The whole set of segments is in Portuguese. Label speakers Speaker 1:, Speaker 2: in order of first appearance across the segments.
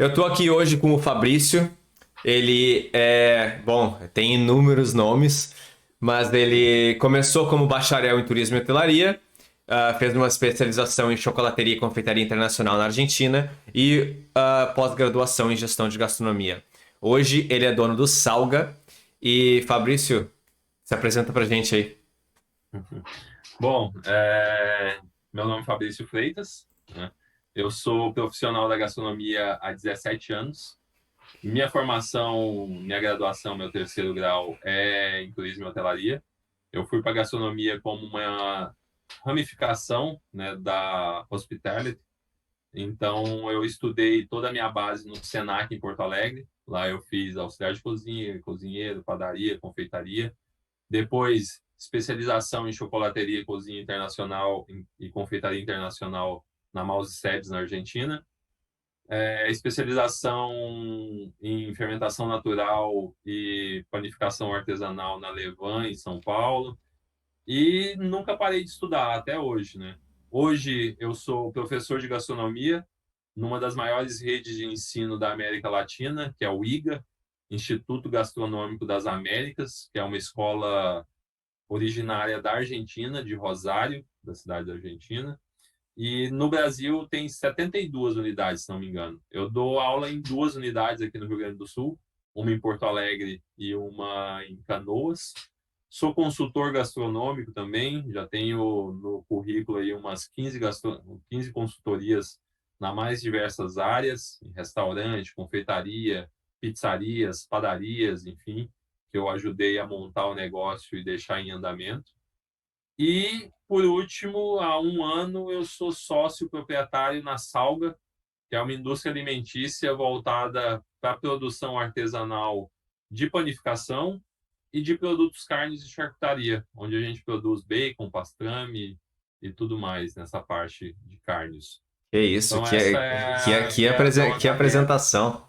Speaker 1: Eu tô aqui hoje com o Fabrício. Ele tem inúmeros nomes, mas ele começou como bacharel em turismo e hotelaria, fez uma especialização em chocolateria e confeitaria internacional na Argentina e pós-graduação em gestão de gastronomia. Hoje ele é dono do Salga. E Fabrício, se apresenta pra gente aí.
Speaker 2: Bom, meu nome é Fabrício Freitas, né? Eu sou profissional da gastronomia há 17 anos. Minha formação, minha graduação, meu terceiro grau é em turismo e hotelaria. Eu fui para a gastronomia como uma ramificação, né, da hospitality. Então, eu estudei toda a minha base no Senac em Porto Alegre. Lá eu fiz auxiliar de cozinha, cozinheiro, padaria, confeitaria. Depois, especialização em chocolateria, cozinha internacional e confeitaria internacional na Mouse Sebes, na Argentina. Especialização em fermentação natural e panificação artesanal na Levan, em São Paulo. E nunca parei de estudar, até hoje, né? Hoje eu sou professor de gastronomia numa das maiores redes de ensino da América Latina, que é o IGA, Instituto Gastronômico das Américas, que é uma escola originária da Argentina, de Rosário, da cidade da Argentina. E no Brasil tem 72 unidades, se não me engano. Eu dou aula em duas unidades aqui no Rio Grande do Sul, uma em Porto Alegre e uma em Canoas. Sou consultor gastronômico também, já tenho no currículo aí umas 15 consultorias nas mais diversas áreas, em restaurante, confeitaria, pizzarias, padarias, enfim, que eu ajudei a montar o negócio e deixar em andamento. E, por último, há um ano eu sou sócio proprietário na Salga, que é uma indústria alimentícia voltada para a produção artesanal de panificação e de produtos carnes de charcutaria, onde a gente produz bacon, pastrame e tudo mais nessa parte de carnes.
Speaker 1: Que isso,
Speaker 2: Então, essa
Speaker 1: que apresentação.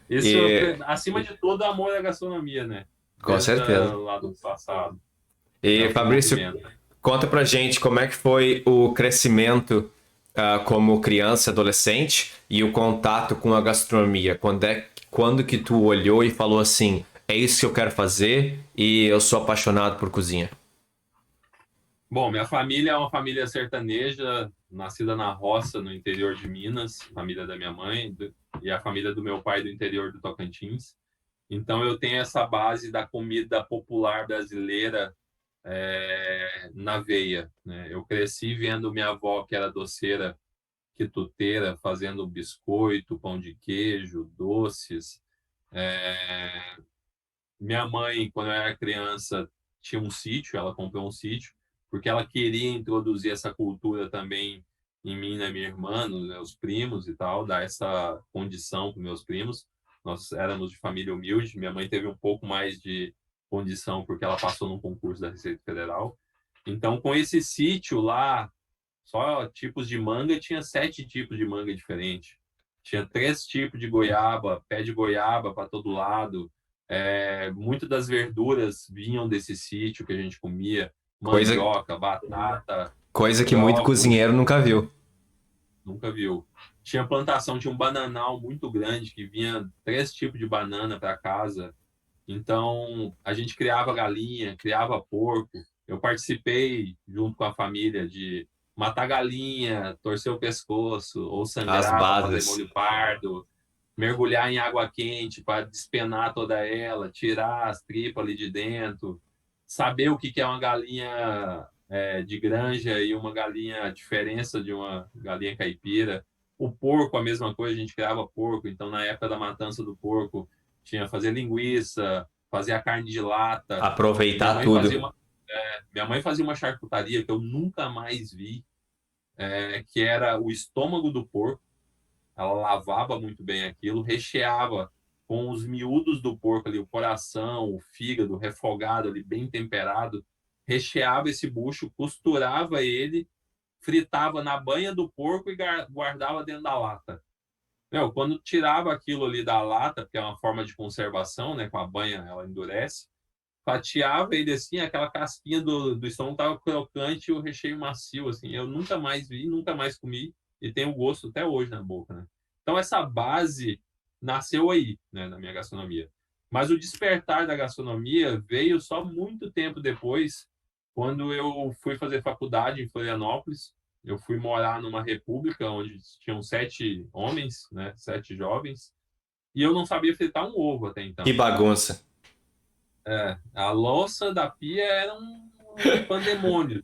Speaker 2: Isso,
Speaker 1: E,
Speaker 2: acima de tudo, amor à gastronomia, né?
Speaker 1: com
Speaker 2: Desde
Speaker 1: certeza.
Speaker 2: lá do passado. É
Speaker 1: E
Speaker 2: o que
Speaker 1: Fabrício,
Speaker 2: movimenta.
Speaker 1: conta pra gente como é que foi o crescimento como criança, adolescente e o contato com a gastronomia. Quando que tu olhou e falou assim, é isso que eu quero fazer e eu sou apaixonado por cozinha?
Speaker 2: Bom, minha família é uma família sertaneja, nascida na roça, no interior de Minas, família da minha mãe, e a família do meu pai do interior do Tocantins. Então, eu tenho essa base da comida popular brasileira na veia, né? Eu cresci vendo minha avó, que era doceira, quituteira, fazendo biscoito, pão de queijo, doces. É, Minha mãe, quando eu era criança, tinha um sítio, ela comprou um sítio, porque ela queria introduzir essa cultura também em mim e na minha irmã, nos meus primos e tal, dar essa condição para meus primos. Nós éramos de família humilde, minha mãe teve um pouco mais de condição porque ela passou num concurso da Receita Federal. Então, com esse sítio lá, só tipos de manga, tinha 7 tipos de manga diferentes. Tinha 3 tipos de goiaba, pé de goiaba para todo lado. Muitas das verduras vinham desse sítio que a gente comia,
Speaker 1: Coisa,
Speaker 2: mandioca, batata,
Speaker 1: coisa que muito
Speaker 2: brócolis,
Speaker 1: cozinheiro nunca viu.
Speaker 2: nunca viu. Tinha plantação, tinha um bananal muito grande que vinha 3 tipos de banana para casa. Então, a gente criava galinha, criava porco. Eu participei, junto com a família, de matar galinha, torcer o pescoço, ou
Speaker 1: As
Speaker 2: sangrar para fazer
Speaker 1: bases.
Speaker 2: molho pardo, mergulhar em água quente para despenar toda ela, tirar as tripas ali de dentro, saber o que é uma galinha de granja e uma galinha, a diferença de uma galinha caipira. O porco, a mesma coisa, a gente criava porco. Então, na época da matança do porco, tinha fazer linguiça, fazer a carne de lata. Minha
Speaker 1: Aproveitar
Speaker 2: mãe fazia
Speaker 1: tudo.
Speaker 2: uma, minha mãe fazia uma charcutaria que eu nunca mais vi, que era o estômago do porco. Ela lavava muito bem aquilo, recheava com os miúdos do porco ali, o coração, o fígado refogado ali, bem temperado, recheava esse bucho, costurava ele, fritava na banha do porco e guardava dentro da lata. Meu, quando tirava aquilo ali da lata, porque é uma forma de conservação, né? Com a banha ela endurece, fatiava ele assim, aquela casquinha do estômago estava crocante e o recheio macio, assim. Eu nunca mais vi, nunca mais comi e tenho gosto até hoje na boca, né? Então essa base nasceu aí, né, na minha gastronomia. Mas o despertar da gastronomia veio só muito tempo depois, quando eu fui fazer faculdade em Florianópolis. Eu fui morar numa república onde tinham 7 homens, né, 7 jovens, e eu não sabia fritar um ovo até
Speaker 1: Que
Speaker 2: então.
Speaker 1: bagunça.
Speaker 2: A louça da pia era um pandemônio.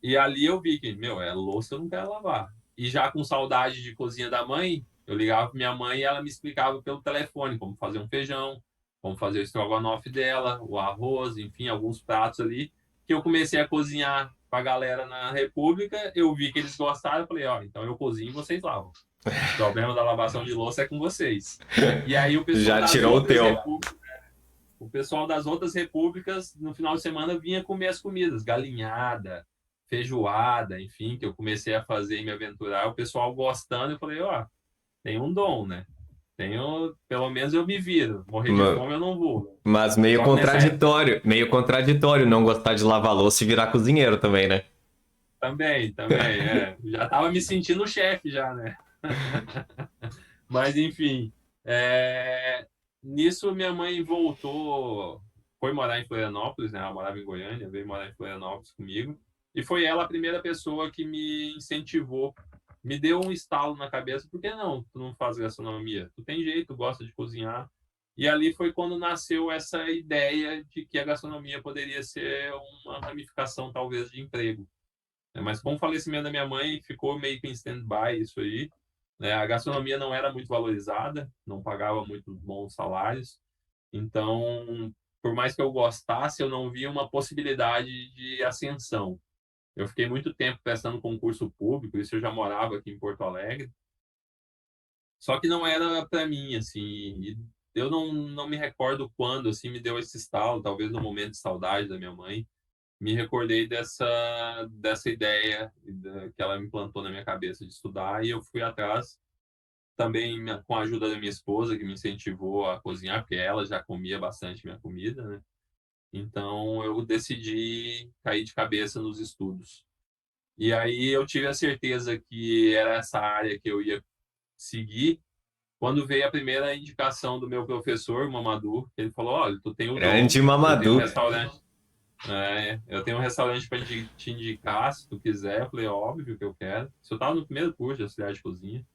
Speaker 2: E ali eu vi que, meu, é louça eu não quero lavar. E já com saudade de cozinha da mãe, eu ligava para minha mãe e ela me explicava pelo telefone como fazer um feijão, como fazer o estrogonofe dela, o arroz, enfim, alguns pratos ali, que eu comecei a cozinhar para a galera na República. Eu vi que eles gostaram, eu falei, ó, então eu cozinho e vocês lavam. O problema da lavação de louça é com vocês. E aí o pessoal
Speaker 1: Já
Speaker 2: das
Speaker 1: tirou o
Speaker 2: outras
Speaker 1: teu.
Speaker 2: repúblicas, no final de semana vinha comer as comidas, galinhada, feijoada, enfim, que eu comecei a fazer e me aventurar, o pessoal gostando, eu falei, ó, tem um dom, né? Tenho, pelo menos eu me viro. Morrer de
Speaker 1: Ma-
Speaker 2: fome eu não vou.
Speaker 1: Mas
Speaker 2: Só que nessa época
Speaker 1: meio contraditório não gostar de lavar louça e virar cozinheiro também, né?
Speaker 2: também, já tava me sentindo chefe já, né? Mas enfim, nisso minha mãe voltou, foi morar em Florianópolis, né? Ela morava em Goiânia, veio morar em Florianópolis comigo. E foi ela a primeira pessoa que me incentivou, me deu um estalo na cabeça, por que não? Tu não faz gastronomia? Tu tem jeito, tu gosta de cozinhar. E ali foi quando nasceu essa ideia de que a gastronomia poderia ser uma ramificação, talvez, de emprego. Mas com o falecimento da minha mãe, ficou meio que em stand-by isso aí, né? A gastronomia não era muito valorizada, não pagava muito bons salários. Então, por mais que eu gostasse, eu não via uma possibilidade de ascensão. Eu fiquei muito tempo prestando concurso público, isso eu já morava aqui em Porto Alegre. Só que não era para mim, assim. E eu não me recordo quando, assim, me deu esse estalo, talvez no momento de saudade da minha mãe. Me recordei dessa ideia que ela me plantou na minha cabeça de estudar, e eu fui atrás também com a ajuda da minha esposa, que me incentivou a cozinhar, porque ela já comia bastante minha comida, né? Então eu decidi cair de cabeça nos estudos. E aí eu tive a certeza que era essa área que eu ia seguir quando veio a primeira indicação do meu professor, Mamadou. Ele falou: olha, tu tem o dom,
Speaker 1: Grande
Speaker 2: eu tenho um
Speaker 1: Mamadou.
Speaker 2: restaurante. Eu tenho um restaurante para te indicar, se tu quiser. Eu falei, óbvio que eu quero. Eu estava no primeiro curso de auxiliar de cozinha.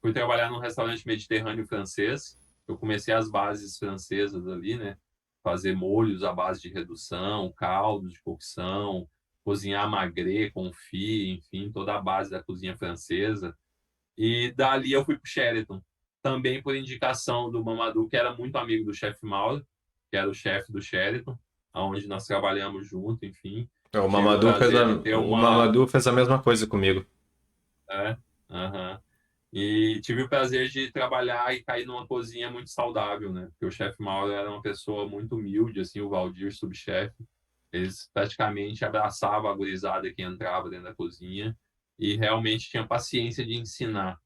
Speaker 2: Fui trabalhar num restaurante mediterrâneo francês. Eu comecei as bases francesas ali, né? Fazer molhos à base de redução, caldos de cocção, cozinhar magret, confit, enfim, toda a base da cozinha francesa. E dali eu fui para o Sheraton, também por indicação do Mamadou, que era muito amigo do chefe Mauro, que era o chefe do Sheraton, onde nós trabalhamos junto, enfim.
Speaker 1: O
Speaker 2: Tive o
Speaker 1: Mamadou fez
Speaker 2: prazer de ter
Speaker 1: o
Speaker 2: uma.
Speaker 1: Mamadou fez a mesma coisa comigo.
Speaker 2: É, aham. E tive o prazer de trabalhar e cair numa cozinha muito saudável, né? Porque o chefe Mauro era uma pessoa muito humilde, assim, o Valdir, subchefe. Eles praticamente abraçavam a gurizada que entrava dentro da cozinha e realmente tinha paciência de ensinar,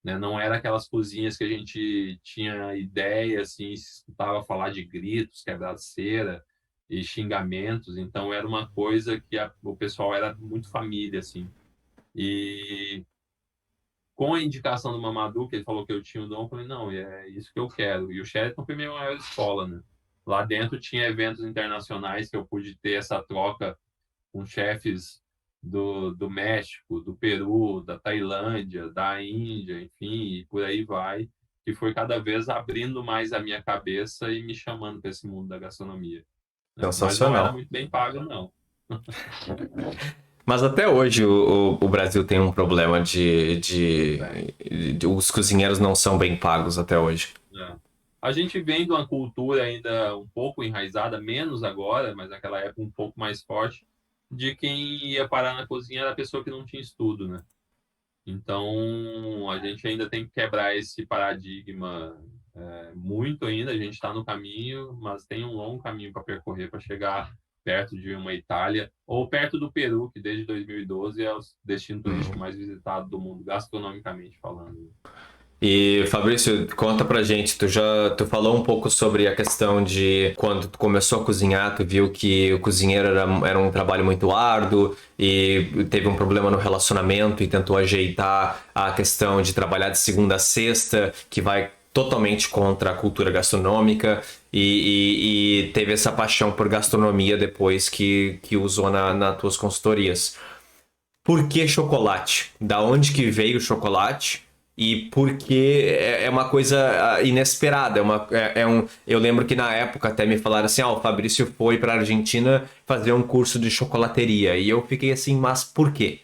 Speaker 2: né? Não era aquelas cozinhas que a gente tinha ideia, assim, se escutava falar de gritos, quebrar cera e xingamentos. Então era uma coisa que o pessoal era muito família, assim. E com a indicação do Mamadou, que ele falou que eu tinha o dom, eu falei, não, é isso que eu quero. E o Sheraton foi minha maior escola, né? Lá dentro tinha eventos internacionais que eu pude ter essa troca com chefes do México, do Peru, da Tailândia, da Índia, enfim, e por aí vai, que foi cada vez abrindo mais a minha cabeça e me chamando para esse mundo da gastronomia, né? Mas não era
Speaker 1: Sensacional.
Speaker 2: muito bem pago, não.
Speaker 1: Mas até hoje o Brasil tem um problema
Speaker 2: É,
Speaker 1: os cozinheiros não são bem pagos até hoje.
Speaker 2: é. A gente vem de uma cultura ainda um pouco enraizada, menos agora, mas naquela época um pouco mais forte, de quem ia parar na cozinha era a pessoa que não tinha estudo, né? Então, a gente ainda tem que quebrar esse paradigma muito ainda. A gente está no caminho, mas tem um longo caminho para percorrer para chegar perto de uma Itália ou perto do Peru, que desde 2012 é o destino turístico
Speaker 1: Hum.
Speaker 2: mais visitado do mundo, gastronomicamente falando.
Speaker 1: E Fabrício, conta pra gente, tu falou um pouco sobre a questão de quando tu começou a cozinhar, tu viu que o cozinheiro era um trabalho muito árduo e teve um problema no relacionamento e tentou ajeitar a questão de trabalhar de segunda a sexta, que vai totalmente contra a cultura gastronômica e teve essa paixão por gastronomia depois que usou nas tuas consultorias. Por que chocolate? Da onde que veio o chocolate? E por que é uma coisa inesperada? Eu lembro que na época até me falaram assim: o Fabrício foi para a Argentina fazer um curso de chocolateria. E eu fiquei assim, mas por quê?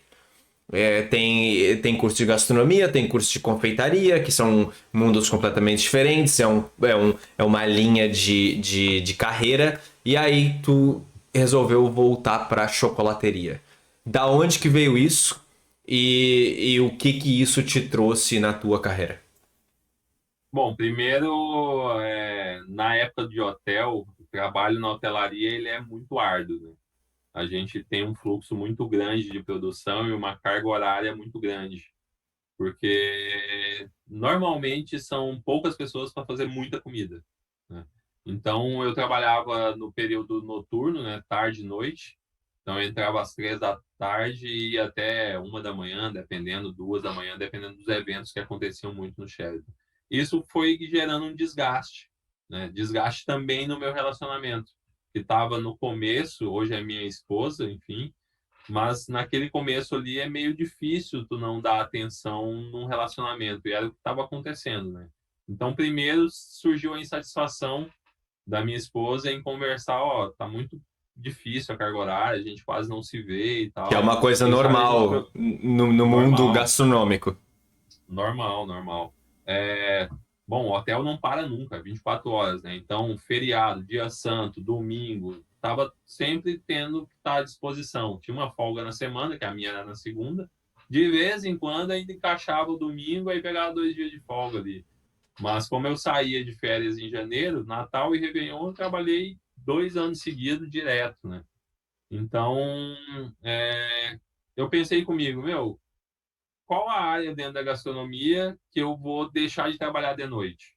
Speaker 1: Tem curso de gastronomia, tem curso de confeitaria, que são mundos completamente diferentes, é uma linha de carreira, e aí tu resolveu voltar para chocolateria. Da onde que veio isso e o que que isso te trouxe na tua carreira?
Speaker 2: Bom, primeiro, na época de hotel, o trabalho na hotelaria ele é muito árduo, né? A gente tem um fluxo muito grande de produção e uma carga horária muito grande, porque normalmente são poucas pessoas para fazer muita comida, né? Então, eu trabalhava no período noturno, né, tarde e noite. Então, eu entrava às 3 da tarde e ia até 1 da manhã, dependendo, 2 da manhã, dependendo dos eventos que aconteciam muito no Sheraton. Isso foi gerando um desgaste, né? Desgaste também no meu relacionamento, que estava no começo, hoje é minha esposa, enfim, mas naquele começo ali é meio difícil tu não dar atenção num relacionamento, e era o que estava acontecendo, né? Então, primeiro surgiu a insatisfação da minha esposa em conversar, ó, tá muito difícil a carga horária, a gente quase não se vê e
Speaker 1: Que é
Speaker 2: tal.
Speaker 1: uma coisa
Speaker 2: Quem sabe a gente
Speaker 1: normal no mundo
Speaker 2: normal,
Speaker 1: gastronômico.
Speaker 2: normal. É, bom, o hotel não para nunca, 24 horas, né? Então, feriado, dia santo, domingo, tava sempre tendo que estar à disposição. Tinha uma folga na semana, que a minha era na segunda. De vez em quando ainda encaixava o domingo, aí pegava 2 dias de folga ali. Mas como eu saía de férias em janeiro, Natal e Réveillon, eu trabalhei 2 anos seguidos direto, né? Então, eu pensei comigo, meu, qual a área dentro da gastronomia que eu vou deixar de trabalhar de noite?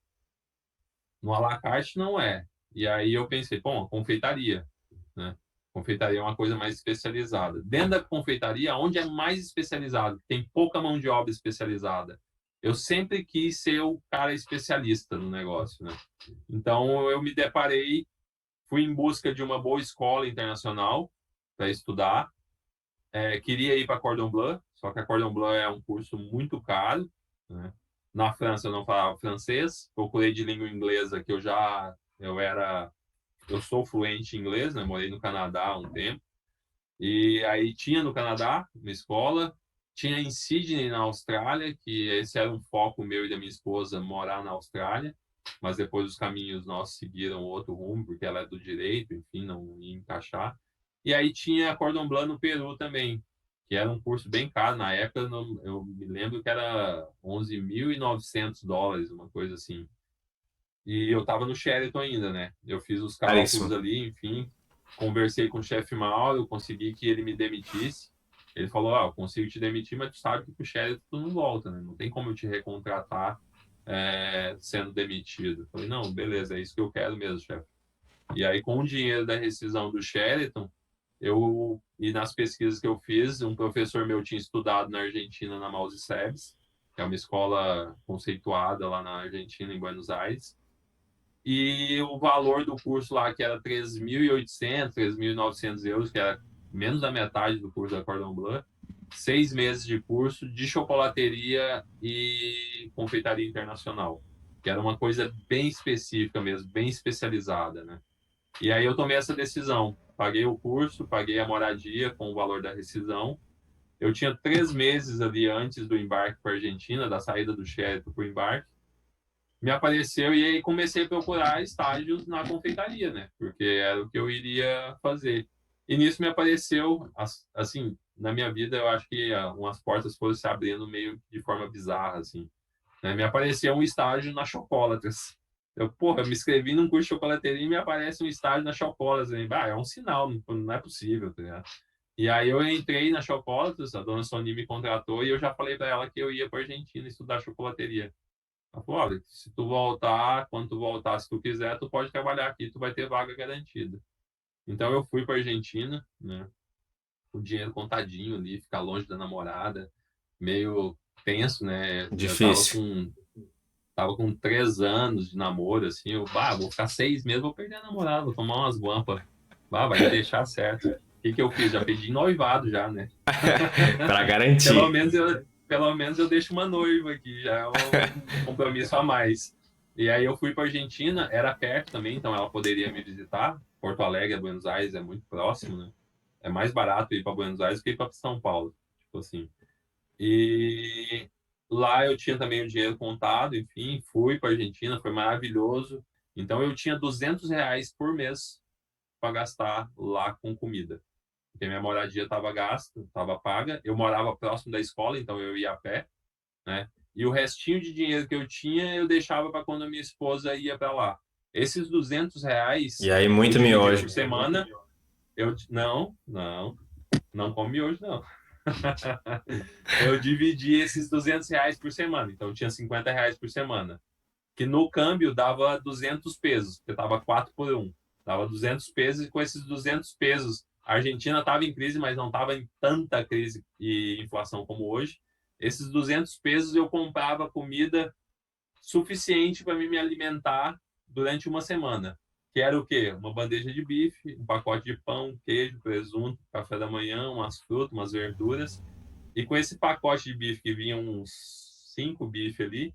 Speaker 2: No à la carte não é. E aí eu pensei, bom, a confeitaria, né? Confeitaria é uma coisa mais especializada. Dentro da confeitaria, onde é mais especializado, tem pouca mão de obra especializada. Eu sempre quis ser o cara especialista no negócio, né? Então eu me deparei, fui em busca de uma boa escola internacional para estudar. Queria ir para Cordon Bleu, só que a Cordon Bleu é um curso muito caro, né? Na França eu não falava francês, procurei de língua inglesa que eu sou fluente em inglês, né? Morei no Canadá há um tempo. E aí tinha no Canadá uma escola, tinha em Sydney, na Austrália, que esse era um foco meu e da minha esposa, morar na Austrália, mas depois os caminhos nossos seguiram outro rumo, porque ela é do direito, enfim, não ia encaixar. E aí tinha a Cordon Bleu no Peru também, que era um curso bem caro. Na época, eu me lembro que era US$ 11.900, uma coisa assim. E eu estava no Sheraton ainda, né? Eu fiz os cálculos
Speaker 1: Caríssimo.
Speaker 2: ali, enfim, conversei com o chefe Mauro, eu consegui que ele me demitisse. Ele falou: eu consigo te demitir, mas tu sabe que pro Sheraton tu não volta, né? Não tem como eu te recontratar sendo demitido. Eu falei: não, beleza, é isso que eu quero mesmo, chefe. E aí, com o dinheiro da rescisão do Sheraton, e nas pesquisas que eu fiz, um professor meu tinha estudado na Argentina, na Mouse Sebes, que é uma escola conceituada lá na Argentina, em Buenos Aires. E o valor do curso lá, que era 3.800, 3.900 euros, que era menos da metade do curso da Cordon Bleu, 6 meses de curso de chocolateria e confeitaria internacional, que era uma coisa bem específica mesmo, bem especializada, né? E aí eu tomei essa decisão, paguei o curso, paguei a moradia com o valor da rescisão. Eu tinha 3 meses ali antes do embarque para a Argentina, da saída do Sheraton para o embarque, me apareceu e aí comecei a procurar estágios na confeitaria, né? Porque era o que eu iria fazer. E nisso me apareceu, assim, na minha vida, eu acho que umas portas foram se abrindo meio de forma bizarra, assim, né? Me apareceu um estágio na Chocolatas. Eu me inscrevi num curso de chocolateria e me aparece um estágio na Chocolatas. É um sinal, não é possível, tá ligado? E aí eu entrei na Chocolatas, a dona Sony me contratou e eu já falei para ela que eu ia para Argentina estudar chocolateria. Ela falou, olha, se tu voltar, quando tu voltar, se tu quiser, tu pode trabalhar aqui, tu vai ter vaga garantida. Então eu fui para Argentina, né? O dinheiro contadinho ali, ficar longe da namorada, meio tenso, né? Eu
Speaker 1: Difícil.
Speaker 2: tava com 3 anos de namoro, assim, vou ficar 6 meses, vou perder a namorada, vou tomar umas guampas. Vai me deixar certo. O que que eu fiz? Já pedi noivado já, né?
Speaker 1: Para
Speaker 2: Pelo
Speaker 1: garantir.
Speaker 2: menos eu deixo uma noiva aqui, já é um compromisso a mais. E aí eu fui para Argentina, era perto também, então ela poderia me visitar. Porto Alegre a Buenos Aires é muito próximo, né? É mais barato ir para Buenos Aires que ir para São Paulo, tipo assim. E lá eu tinha também o dinheiro contado, enfim, fui para Argentina, foi maravilhoso. Então eu tinha R$ 200 por mês para gastar lá com comida, porque minha moradia estava gasta, estava paga. Eu morava próximo da escola, então eu ia a pé, né? E o restinho de dinheiro que eu tinha, eu deixava para quando a minha esposa ia para lá. Esses
Speaker 1: E
Speaker 2: R$ 200
Speaker 1: aí,
Speaker 2: eu
Speaker 1: muito
Speaker 2: dividia
Speaker 1: miojo.
Speaker 2: por semana. Não come hoje, não. Eu dividi esses R$ 200 por semana, então eu tinha R$ 50 por semana, que no câmbio dava 200 pesos, porque tava 4 por 1. Dava 200 pesos e com esses 200 pesos, a Argentina estava em crise, mas não estava em tanta crise e inflação como hoje. Esses 200 pesos eu comprava comida suficiente para me alimentar durante uma semana. Que era o quê? Uma bandeja de bife, um pacote de pão, queijo, presunto, café da manhã, umas frutas, umas verduras. E com esse pacote de bife que vinha uns 5 bifes ali,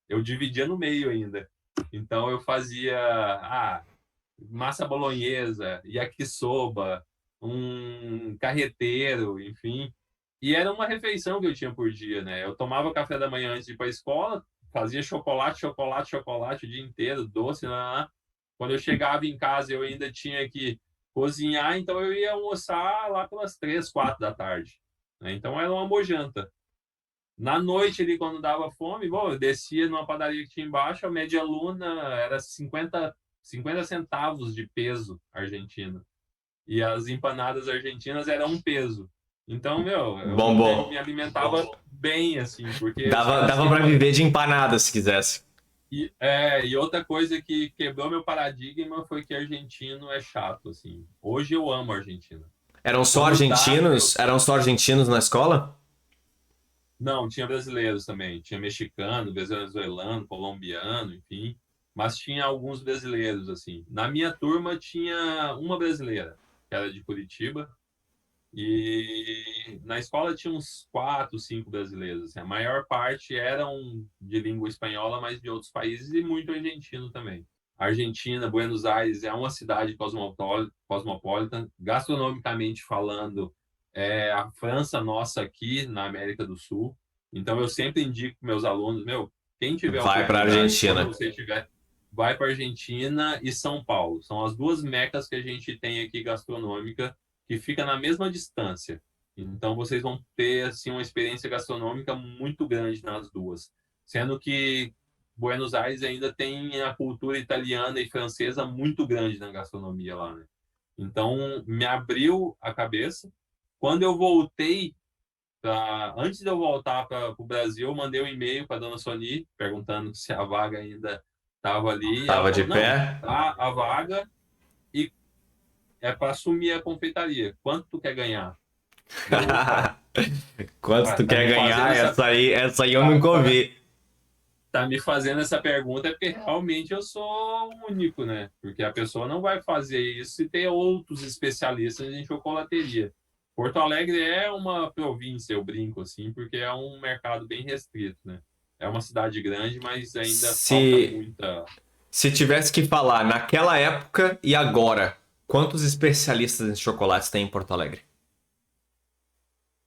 Speaker 2: eu dividia no meio ainda. Então eu fazia massa bolonhesa, yakisoba, um carreteiro, enfim. E era uma refeição que eu tinha por dia, né? Eu tomava café da manhã antes de ir para a escola, fazia chocolate, chocolate, chocolate o dia inteiro, doce, lá. Quando eu chegava em casa, eu ainda tinha que cozinhar, então eu ia almoçar lá pelas 3, 4 da tarde, né? Então era uma mojanta. Na noite, ali, quando dava fome, bom, eu descia numa padaria que tinha embaixo, a média luna era 50 centavos de peso argentino. E as empanadas argentinas eram 1 peso. Então, meu, eu
Speaker 1: Bom,
Speaker 2: me
Speaker 1: bom.
Speaker 2: alimentava bem, assim, porque os caras
Speaker 1: Dava
Speaker 2: têm
Speaker 1: para
Speaker 2: uma.
Speaker 1: viver de empanada se quisesse.
Speaker 2: E outra coisa que quebrou meu paradigma foi que argentino é chato, assim. Hoje eu amo a Argentina. Quando dá,
Speaker 1: Eram só argentinos na escola?
Speaker 2: não, tinha brasileiros também. Tinha mexicano, venezuelano, colombiano, enfim. Mas tinha alguns brasileiros, assim. Na minha turma tinha uma brasileira, que era de Curitiba. E na escola tinha uns 4, 5 brasileiros. Assim. A maior parte eram de língua espanhola, mas de outros países e muito argentino também. Argentina, Buenos Aires é uma cidade cosmopolita, gastronomicamente falando, é a França nossa aqui na América do Sul. Então eu sempre indico para meus alunos, meu, quem tiver
Speaker 1: Vai para
Speaker 2: oportunidade, quando
Speaker 1: Argentina.
Speaker 2: você tiver, vai para Argentina e São Paulo. São as duas mecas que a gente tem aqui gastronômica, que fica na mesma distância. Então vocês vão ter assim uma experiência gastronômica muito grande nas duas, sendo que Buenos Aires ainda tem a cultura italiana e francesa muito grande na gastronomia lá, né? Então, me abriu a cabeça. Quando eu voltei, antes de eu voltar para o Brasil, eu mandei um e-mail para a dona Sony perguntando se a vaga ainda estava ali. E ela
Speaker 1: Tava de
Speaker 2: falou: não,
Speaker 1: pé.
Speaker 2: tá a vaga e é para assumir a confeitaria. Quanto tu quer ganhar? Eu, opa,
Speaker 1: Quanto tu
Speaker 2: tá
Speaker 1: quer
Speaker 2: me fazendo
Speaker 1: ganhar? Essa aí eu
Speaker 2: tá,
Speaker 1: nunca
Speaker 2: tá,
Speaker 1: ouvi.
Speaker 2: tá me fazendo essa pergunta é porque realmente eu sou único, né? Porque a pessoa não vai fazer isso se ter outros especialistas em chocolateria. Porto Alegre é uma província, eu brinco assim, porque é um mercado bem restrito, né? É uma cidade grande, mas ainda falta
Speaker 1: Se,
Speaker 2: muita.
Speaker 1: se tivesse que falar naquela época e agora, quantos especialistas em chocolates tem em Porto Alegre?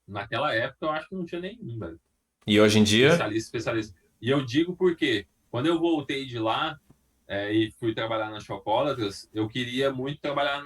Speaker 2: Naquela época eu acho que não tinha nenhum, velho.
Speaker 1: E hoje em dia?
Speaker 2: Especialista. E eu digo porque quando eu voltei de lá e fui trabalhar na Chocolatas, eu queria muito trabalhar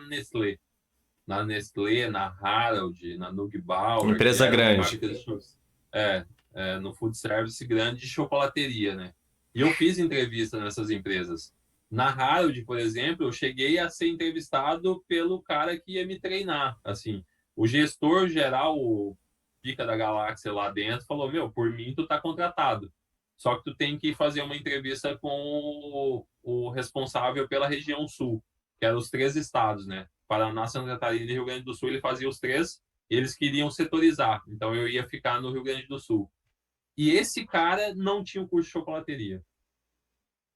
Speaker 2: na Harold, na Nug Bauer, que
Speaker 1: Empresa
Speaker 2: eram
Speaker 1: grande.
Speaker 2: fábricas é, no food service grande de chocolateria, né? E eu fiz entrevista nessas empresas. Na Harold, por exemplo, eu cheguei a ser entrevistado pelo cara que ia me treinar, assim. O gestor geral, o pica da galáxia lá dentro, falou: Meu, por mim tu tá contratado. Só que tu tem que fazer uma entrevista com o responsável pela região sul, que eram os 3 estados, né? Paraná, Santa Catarina e Rio Grande do Sul. Ele fazia os 3, e eles queriam setorizar. Então eu ia ficar no Rio Grande do Sul. E esse cara não tinha o curso de chocolateria.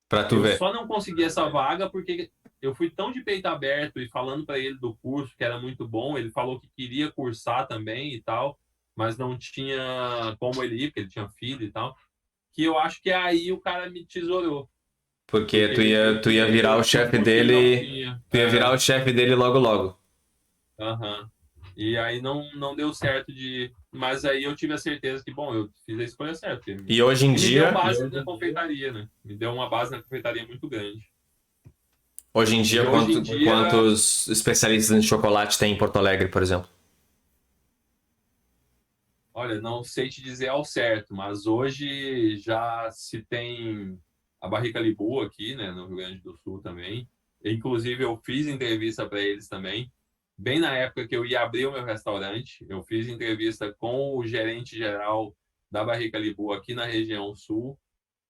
Speaker 1: Pra tu
Speaker 2: Eu
Speaker 1: ver.
Speaker 2: só não consegui essa vaga porque eu fui tão de peito aberto e falando para ele do curso, que era muito bom. Ele falou que queria cursar também e tal, mas não tinha como ele ir, porque ele tinha filho e tal. Que eu acho que aí o cara me tesourou.
Speaker 1: Porque
Speaker 2: Porque ele viu
Speaker 1: tu ia
Speaker 2: que
Speaker 1: virar
Speaker 2: eu
Speaker 1: o
Speaker 2: tinha um
Speaker 1: chefe
Speaker 2: curso que ele não
Speaker 1: dele.
Speaker 2: tinha.
Speaker 1: Tu ia virar o chefe dele logo logo.
Speaker 2: Aham. E aí não deu certo de. Mas aí eu tive a certeza que, bom, eu fiz a escolha certa.
Speaker 1: E hoje em
Speaker 2: E me deu
Speaker 1: dia,
Speaker 2: base na confeitaria, né? Me deu uma base na confeitaria muito grande.
Speaker 1: hoje em
Speaker 2: E
Speaker 1: dia,
Speaker 2: hoje em dia,
Speaker 1: quantos especialistas em chocolate tem em Porto Alegre, por exemplo?
Speaker 2: olha, não sei te dizer ao certo, mas hoje já se tem a Barrica Libu aqui, né, no Rio Grande do Sul também. Inclusive, eu fiz entrevista para eles também. Bem na época que eu ia abrir o meu restaurante, eu fiz entrevista com o gerente geral da Barrica Libu aqui na região sul.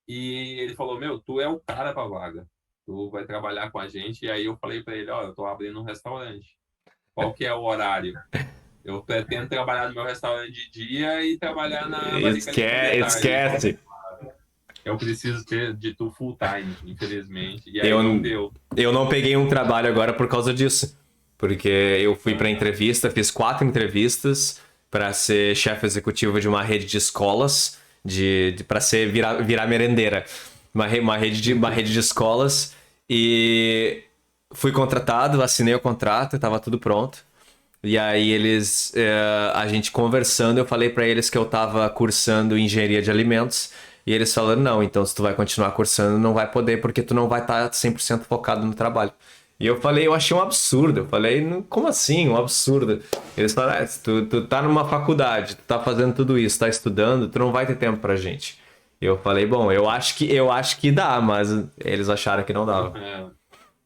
Speaker 2: E ele falou: Meu, tu é o cara para vaga. Tu vai trabalhar com a gente. E aí eu falei para ele: Ó, eu tô abrindo um restaurante. Qual que é o horário? Eu pretendo trabalhar no meu restaurante de dia e trabalhar na Barrica Libu de tarde. Ele falou:
Speaker 1: Esquece.
Speaker 2: Eu preciso ter de tu full time, infelizmente. E aí
Speaker 1: Eu,
Speaker 2: não deu.
Speaker 1: eu não peguei um trabalho agora por causa disso. Porque eu fui pra entrevista, fiz 4 entrevistas para ser chefe executivo de uma rede de escolas, para ser virar merendeira. Uma rede de escolas. E fui contratado, assinei o contrato, estava tudo pronto. E aí a gente conversando, eu falei pra eles que eu tava cursando engenharia de alimentos. E eles falaram, não, então se tu vai continuar cursando, não vai poder, porque tu não vai estar 100% focado no trabalho. E eu falei, eu achei um absurdo. Eu falei, como assim, um absurdo? Eles falaram, se tu tá numa faculdade, tu tá fazendo tudo isso, tá estudando, tu não vai ter tempo pra gente. E eu falei, bom, eu acho que dá, mas eles acharam que não dava.
Speaker 2: É,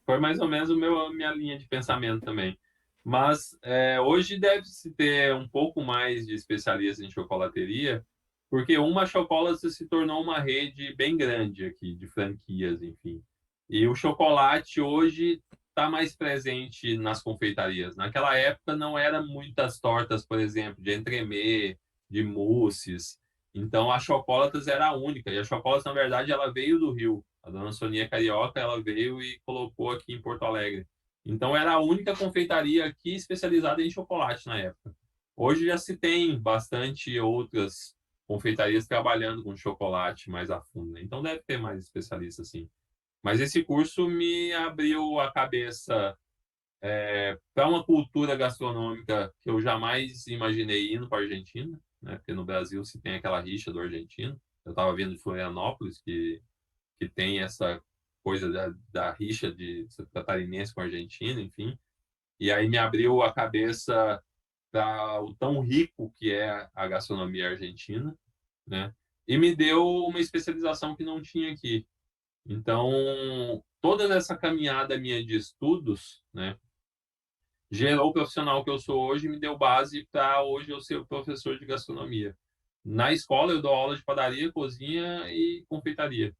Speaker 2: foi mais ou menos a minha linha de pensamento também. Mas hoje deve-se ter um pouco mais de especialistas em chocolateria, porque uma Chocolate se tornou uma rede bem grande aqui, de franquias, enfim. E o chocolate hoje está mais presente nas confeitarias. Naquela época não era muitas tortas, por exemplo, de entremê, de mousses. Então a Chocolates era a única. E a Chocolates, na verdade, ela veio do Rio. A dona Sonia Carioca, ela veio e colocou aqui em Porto Alegre. Então era a única confeitaria aqui especializada em chocolate na época. Hoje já se tem bastante outras confeitarias trabalhando com chocolate mais a fundo, né? Então deve ter mais especialistas, sim. Mas esse curso me abriu a cabeça para uma cultura gastronômica que eu jamais imaginei indo para a Argentina, né? Porque no Brasil se tem aquela rixa do argentino. Eu estava vindo de Florianópolis, que tem essa coisa da rixa de catarinense com argentino, enfim. E aí me abriu a cabeça para o tão rico que é a gastronomia argentina, né? E me deu uma especialização que não tinha aqui. Então, toda essa caminhada minha de estudos, né, gerou o profissional que eu sou hoje e me deu base para hoje eu ser professor de gastronomia. Na escola eu dou aula de padaria, cozinha e confeitaria.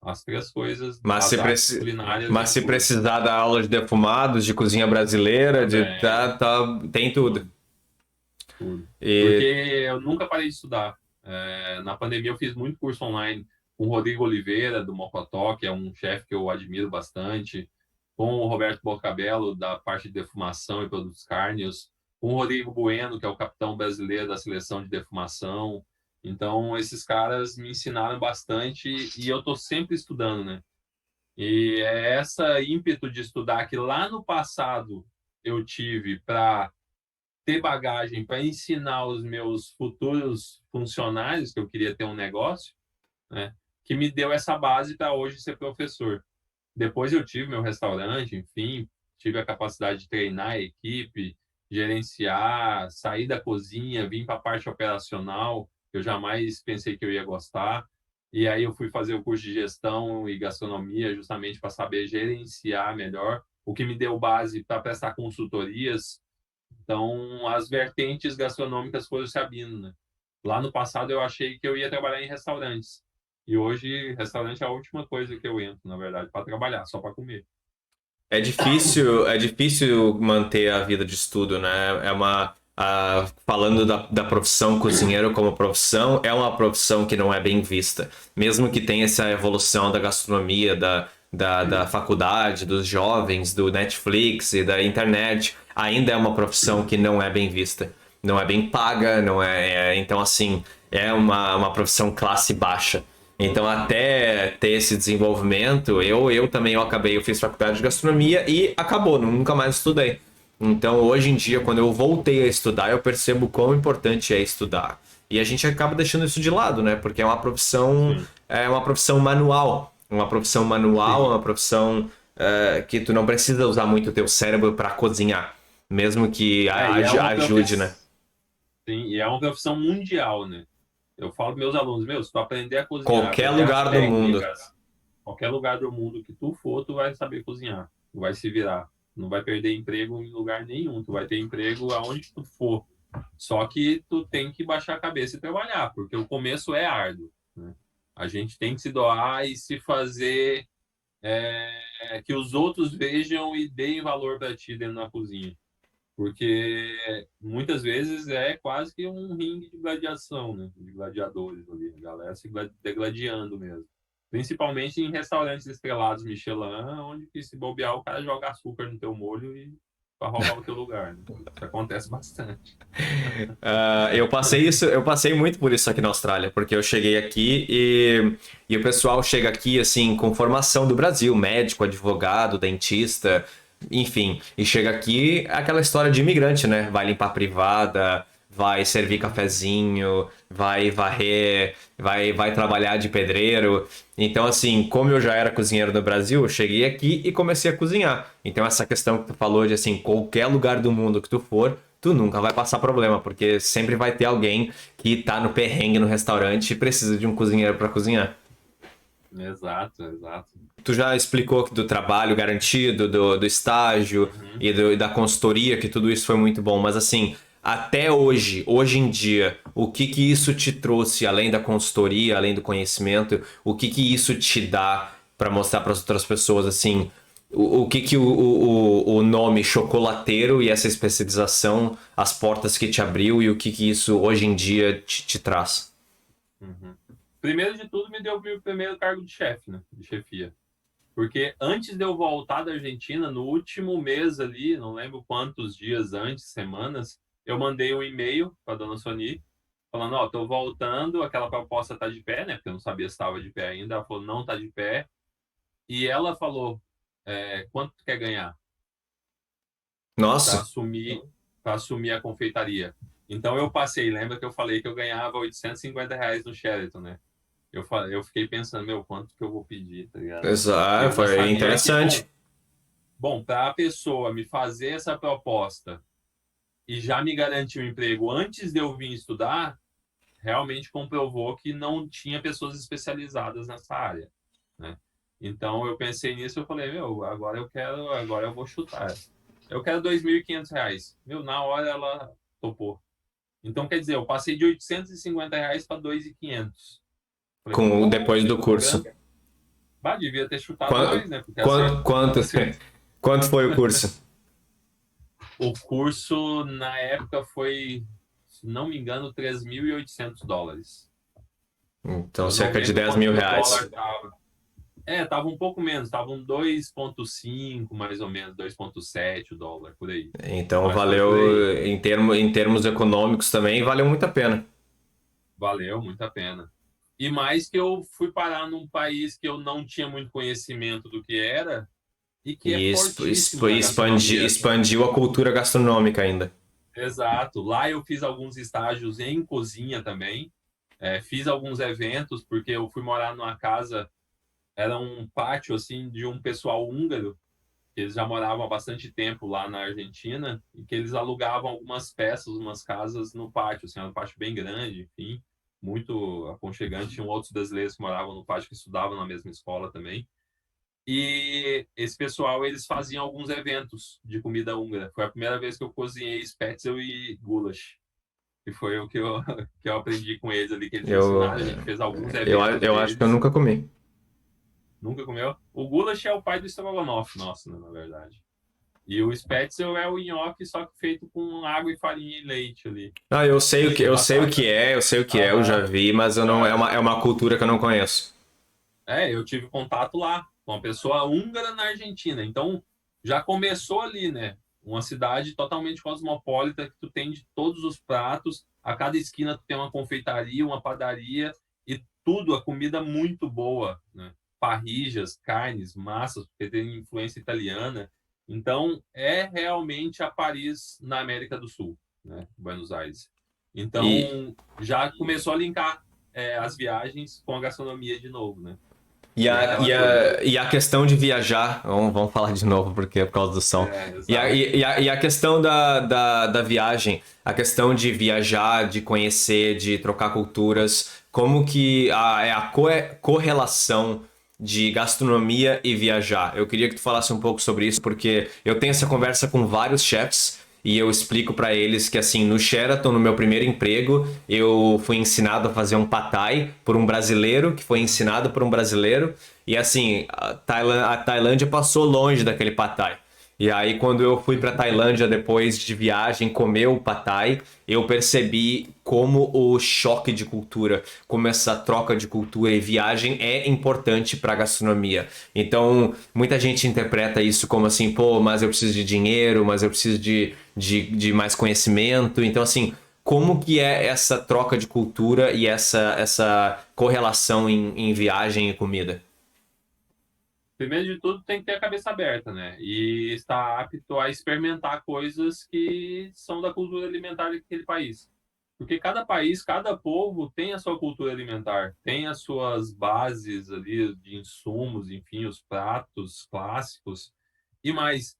Speaker 2: As 3 coisas,
Speaker 1: Mas
Speaker 2: as
Speaker 1: se,
Speaker 2: artes
Speaker 1: preci...
Speaker 2: culinárias
Speaker 1: Mas
Speaker 2: em
Speaker 1: se
Speaker 2: tudo.
Speaker 1: precisar da aula de defumados, de cozinha brasileira,
Speaker 2: Também,
Speaker 1: tem tudo.
Speaker 2: tudo, tudo. Porque
Speaker 1: E,
Speaker 2: eu nunca parei de estudar. Na pandemia eu fiz muito curso online com o Rodrigo Oliveira, do Mocotó, que é um chefe que eu admiro bastante, com o Roberto Bocabello, da parte de defumação e produtos cárneos, com o Rodrigo Bueno, que é o capitão brasileiro da seleção de defumação. Então, esses caras me ensinaram bastante e eu estou sempre estudando, né? E é essa ímpeto de estudar que lá no passado eu tive para ter bagagem para ensinar os meus futuros funcionários, que eu queria ter um negócio, né, que me deu essa base para hoje ser professor. Depois eu tive meu restaurante, enfim, tive a capacidade de treinar a equipe, gerenciar, sair da cozinha, vir para a parte operacional, que eu jamais pensei que eu ia gostar. E aí eu fui fazer o curso de gestão e gastronomia justamente para saber gerenciar melhor, o que me deu base para prestar consultorias. Então, as vertentes gastronômicas foram se abrindo, né? Lá no passado eu achei que eu ia trabalhar em restaurantes. E hoje, restaurante é a última coisa que eu entro, na verdade, para trabalhar, só para comer.
Speaker 1: É difícil manter a vida de estudo, né? Falando da profissão cozinheiro como profissão, é uma profissão que não é bem vista. Mesmo que tenha essa evolução da gastronomia, da faculdade, dos jovens, do Netflix e da internet, ainda é uma profissão que não é bem vista. Não é bem paga, não então, assim, é uma profissão classe baixa. Então, até ter esse desenvolvimento, eu fiz faculdade de gastronomia e acabou, nunca mais estudei. Então, hoje em dia, quando eu voltei a estudar, eu percebo quão importante é estudar. E a gente acaba deixando isso de lado, né? Porque
Speaker 2: Sim,
Speaker 1: é uma profissão manual. Uma profissão manual,
Speaker 2: sim.
Speaker 1: uma profissão que tu não precisa usar muito o teu cérebro para cozinhar. Mesmo que
Speaker 2: E é uma
Speaker 1: ajude, né?
Speaker 2: profissão, sim, e é uma profissão mundial, né? Eu falo para meus alunos, se tu aprender a cozinhar,
Speaker 1: Qualquer
Speaker 2: aprender as
Speaker 1: lugar do mundo.
Speaker 2: técnicas, qualquer lugar do mundo que tu for, tu vai saber cozinhar, tu vai se virar, não vai perder emprego em lugar nenhum, tu vai ter emprego aonde tu for. Só que tu tem que baixar a cabeça e trabalhar, porque o começo é árduo, né? A gente tem que se doar e se fazer que os outros vejam e deem valor para ti dentro da cozinha. Porque muitas vezes é quase que um ringue de gladiação, né? De gladiadores ali, a galera se degladiando mesmo. Principalmente em restaurantes estrelados Michelin, onde que se bobear o cara joga açúcar no teu molho e para roubar o teu lugar, né? Isso acontece bastante.
Speaker 1: Eu passei muito por isso aqui na Austrália, porque eu cheguei aqui e o pessoal chega aqui assim com formação do Brasil, médico, advogado, dentista, enfim, e chega aqui aquela história de imigrante, né? Vai limpar a privada, vai servir cafezinho, vai varrer, vai trabalhar de pedreiro. Então, assim, como eu já era cozinheiro no Brasil, eu cheguei aqui e comecei a cozinhar. Então, essa questão que tu falou de assim, qualquer lugar do mundo que tu for, tu nunca vai passar problema, porque sempre vai ter alguém que tá no perrengue no restaurante e precisa de um cozinheiro para cozinhar.
Speaker 2: Exato, exato.
Speaker 1: Tu já explicou do trabalho garantido, do estágio
Speaker 2: Uhum.
Speaker 1: e da consultoria, que tudo isso foi muito bom, mas assim, até hoje em dia, o que que isso te trouxe, além da consultoria, além do conhecimento, o que que isso te dá para mostrar para as outras pessoas, assim, o que que o nome chocolateiro e essa especialização, as portas que te abriu e o que que isso hoje em dia te traz?
Speaker 2: Uhum. Primeiro de tudo, me deu o meu primeiro cargo de chefe, né? De chefia. Porque antes de eu voltar da Argentina, no último mês ali, não lembro quantos dias antes, semanas, eu mandei um e-mail para dona Sony, falando, ó, tô voltando, aquela proposta tá de pé, né? Porque eu não sabia se estava de pé ainda. Ela falou, não tá de pé. E ela falou, quanto tu quer ganhar para
Speaker 1: Nossa,
Speaker 2: assumir, para assumir a confeitaria? Então eu passei, lembra que eu falei que eu ganhava R$ 850 no Sheraton, né? Eu fiquei pensando, quanto que eu vou pedir, tá ligado? E eu já
Speaker 1: foi
Speaker 2: sabia que,
Speaker 1: interessante.
Speaker 2: para a pessoa me fazer essa proposta e já me garantir um emprego antes de eu vir estudar, realmente comprovou que não tinha pessoas especializadas nessa área, né? Então eu pensei nisso, eu falei, agora eu vou chutar. Eu quero R$ 2.500. Na hora ela topou. Então, quer dizer, eu passei de R$ 850 para 2.500. Falei,
Speaker 1: Depois
Speaker 2: poxa,
Speaker 1: do
Speaker 2: tô ganhando.
Speaker 1: curso.
Speaker 2: Bah, devia ter chutado
Speaker 1: Quanto,
Speaker 2: mais, né? Porque
Speaker 1: quanto, quanto, quanto foi o curso?
Speaker 2: o curso na época foi, se não me engano, US$ 3.800.
Speaker 1: Então,
Speaker 2: Eu não
Speaker 1: cerca de
Speaker 2: lembro
Speaker 1: 10
Speaker 2: quanto
Speaker 1: mil
Speaker 2: que o dólar
Speaker 1: reais.
Speaker 2: estava. Tava um pouco menos, tava um 2,5 mais ou menos, 2,7 o dólar, por aí.
Speaker 1: Então,
Speaker 2: Mas foi por aí.
Speaker 1: valeu, em termos econômicos também, valeu muito a pena.
Speaker 2: Valeu muito a pena. E mais que eu fui parar num país que eu não tinha muito conhecimento do que era e que é
Speaker 1: E
Speaker 2: fortíssimo na gastronomia.
Speaker 1: expandiu a cultura gastronômica ainda.
Speaker 2: Exato. Lá eu fiz alguns estágios em cozinha também. Fiz alguns eventos, porque eu fui morar numa casa, era um pátio assim de um pessoal húngaro, que eles já moravam há bastante tempo lá na Argentina, e que eles alugavam algumas peças, umas casas no pátio, assim, era um pátio bem grande, enfim, muito aconchegante. Tinham outros brasileiros que moravam no pátio, que estudavam na mesma escola também. E esse pessoal, eles faziam alguns eventos de comida húngara. Foi a primeira vez que eu cozinhei spätzle e goulash. que foi o que eu, que eu aprendi com eles ali, que eles me
Speaker 1: Eu,
Speaker 2: ensinaram. A gente fez alguns eventos
Speaker 1: eu acho que eu
Speaker 2: deles.
Speaker 1: nunca comi.
Speaker 2: Nunca comeu? O goulash é o pai do estrogonofe nosso, né, na verdade. E o spätzle é o nhoque, só que feito com água e farinha e leite ali.
Speaker 1: Ah,
Speaker 2: E
Speaker 1: eu sei o que
Speaker 2: batata.
Speaker 1: é, eu sei o que é, eu já
Speaker 2: Aham.
Speaker 1: vi, mas eu não,
Speaker 2: Já.
Speaker 1: é uma cultura que eu não conheço.
Speaker 2: Eu tive contato lá com uma pessoa húngara na Argentina. Então, já começou ali, né? Uma cidade totalmente cosmopolita que tu tem de todos os pratos. A cada esquina tu tem uma confeitaria, uma padaria e tudo, a comida muito boa, né? Parrijas, carnes, massas, porque tem influência italiana. Então, é realmente a Paris na América do Sul, né? Buenos Aires.
Speaker 1: E,
Speaker 2: Então, já começou a linkar as viagens com a gastronomia de novo, né? E é aquela coisa.
Speaker 1: e a questão de viajar, vamos falar de novo porque é por causa do som.
Speaker 2: Exato.
Speaker 1: E a questão da viagem, a questão de viajar, de conhecer, de trocar culturas, como que é a correlação de gastronomia e viajar? Eu queria que tu falasse um pouco sobre isso, porque eu tenho essa conversa com vários chefs. E eu explico pra eles que, assim, no Sheraton, no meu primeiro emprego, eu fui ensinado a fazer um pad thai por um brasileiro, que foi ensinado por um brasileiro. E, assim, a Tailândia passou longe daquele pad thai. E aí, quando eu fui pra Tailândia depois de viagem comer o pad thai, eu percebi como o choque de cultura, como essa troca de cultura e viagem é importante para a gastronomia. Então, muita gente interpreta isso como assim, pô, mas eu preciso de dinheiro, mas eu preciso de mais conhecimento. Então, assim, como que é essa troca de cultura e essa correlação em viagem e comida?
Speaker 2: Primeiro de tudo, tem que ter a cabeça aberta, né? E estar apto a experimentar coisas que são da cultura alimentar daquele país. Porque cada país, cada povo tem a sua cultura alimentar, tem as suas bases ali de insumos, enfim, os pratos clássicos. E mais,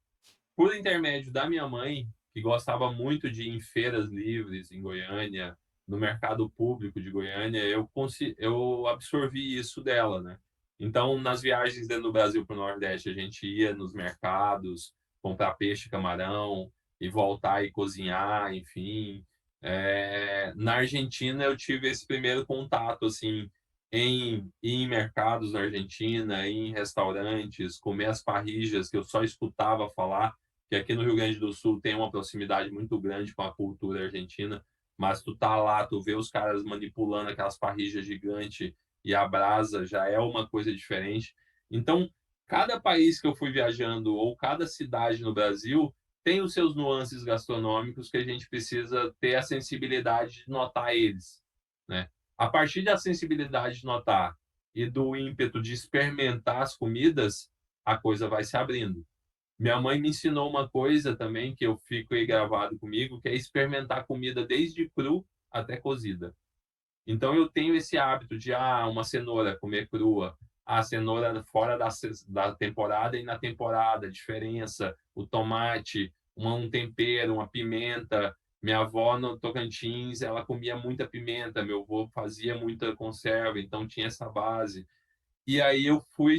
Speaker 2: por intermédio da minha mãe, que gostava muito de ir em feiras livres em Goiânia, no mercado público de Goiânia, eu absorvi isso dela, né? Então, nas viagens dentro do Brasil para o Nordeste, a gente ia nos mercados, comprar peixe, camarão, e voltar e cozinhar, enfim. Na Argentina, eu tive esse primeiro contato, assim, em mercados na Argentina, em restaurantes, comer as parrijas que eu só escutava falar, que aqui no Rio Grande do Sul tem uma proximidade muito grande com a cultura argentina, mas tu tá lá, tu vê os caras manipulando aquelas parrijas gigantes e a brasa já é uma coisa diferente. Então, cada país que eu fui viajando ou cada cidade no Brasil tem os seus nuances gastronômicos que a gente precisa ter a sensibilidade de notar eles, né? A partir da sensibilidade de notar e do ímpeto de experimentar as comidas, a coisa vai se abrindo. Minha mãe me ensinou uma coisa também que eu fico aí gravado comigo, que é experimentar comida desde cru até cozida. Então eu tenho esse hábito de uma cenoura comer crua, a cenoura fora da temporada e na temporada, a diferença, o tomate, um tempero, uma pimenta. Minha avó no Tocantins, ela comia muita pimenta, meu avô fazia muita conserva, então tinha essa base. E aí eu fui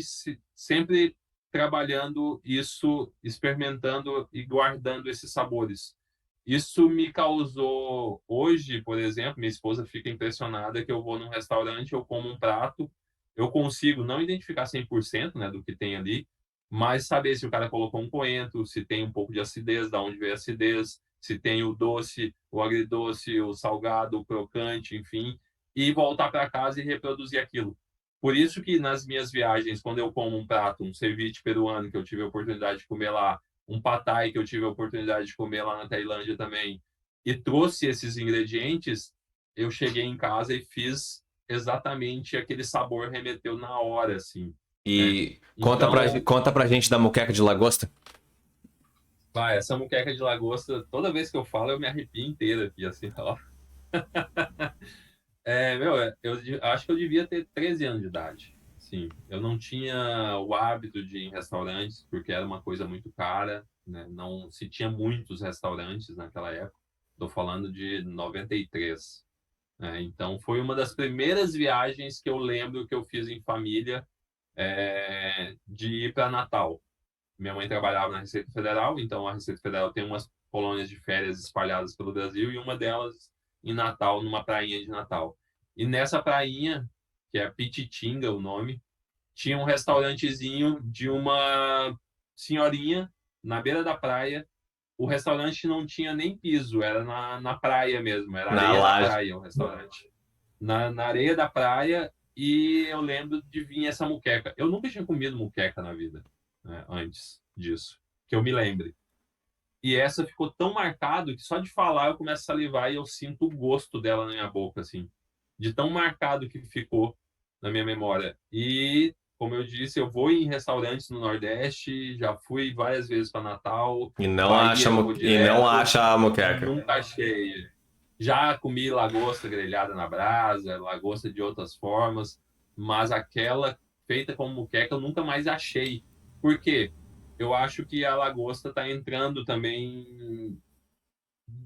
Speaker 2: sempre trabalhando isso, experimentando e guardando esses sabores. Isso me causou, hoje, por exemplo, minha esposa fica impressionada que eu vou num restaurante, eu como um prato, eu consigo não identificar 100%, né, do que tem ali, mas saber se o cara colocou um coentro, se tem um pouco de acidez, da onde veio a acidez, se tem o doce, o agridoce, o salgado, o crocante, enfim, e voltar para casa e reproduzir aquilo. Por isso que nas minhas viagens, quando eu como um prato, um ceviche peruano, que eu tive a oportunidade de comer lá, um pad thai que eu tive a oportunidade de comer lá na Tailândia também, e trouxe esses ingredientes, eu cheguei em casa e fiz exatamente aquele sabor, remeteu na hora, assim, né?
Speaker 1: E
Speaker 2: Então,
Speaker 1: conta pra gente da moqueca de lagosta.
Speaker 2: vai, essa moqueca de lagosta, toda vez que eu falo, eu me arrepio inteira aqui, assim, ó. Meu, acho que eu devia ter 13 anos de idade. Sim, eu não tinha o hábito de ir em restaurantes, porque era uma coisa muito cara, né? Não se tinha muitos restaurantes naquela época. Estou falando de 93, né? Então, foi uma das primeiras viagens que eu lembro que eu fiz em família, de ir para Natal. Minha mãe trabalhava na Receita Federal, então a Receita Federal tem umas colônias de férias espalhadas pelo Brasil, e uma delas em Natal, numa prainha de Natal. E nessa prainha, que é Pititinga o nome, tinha um restaurantezinho de uma senhorinha na beira da praia. O restaurante não tinha nem piso, era na praia mesmo, era
Speaker 1: Na
Speaker 2: areia da
Speaker 1: laje.
Speaker 2: praia o restaurante. Na areia da praia, e eu lembro de vir essa muqueca. Eu nunca tinha comido muqueca na vida, né, antes disso, que eu me lembre. E essa ficou tão marcado que só de falar eu começo a salivar e eu sinto o gosto dela na minha boca, assim, de tão marcado que ficou na minha memória. E, como eu disse, eu vou em restaurantes no Nordeste, já fui várias vezes para Natal,
Speaker 1: E não acha,
Speaker 2: Bahia eu vou
Speaker 1: e não
Speaker 2: direto,
Speaker 1: acha a moqueca.
Speaker 2: nunca achei. Já comi lagosta grelhada na brasa, lagosta de outras formas, mas aquela feita como moqueca eu nunca mais achei. Por quê? Eu acho que a lagosta está entrando também,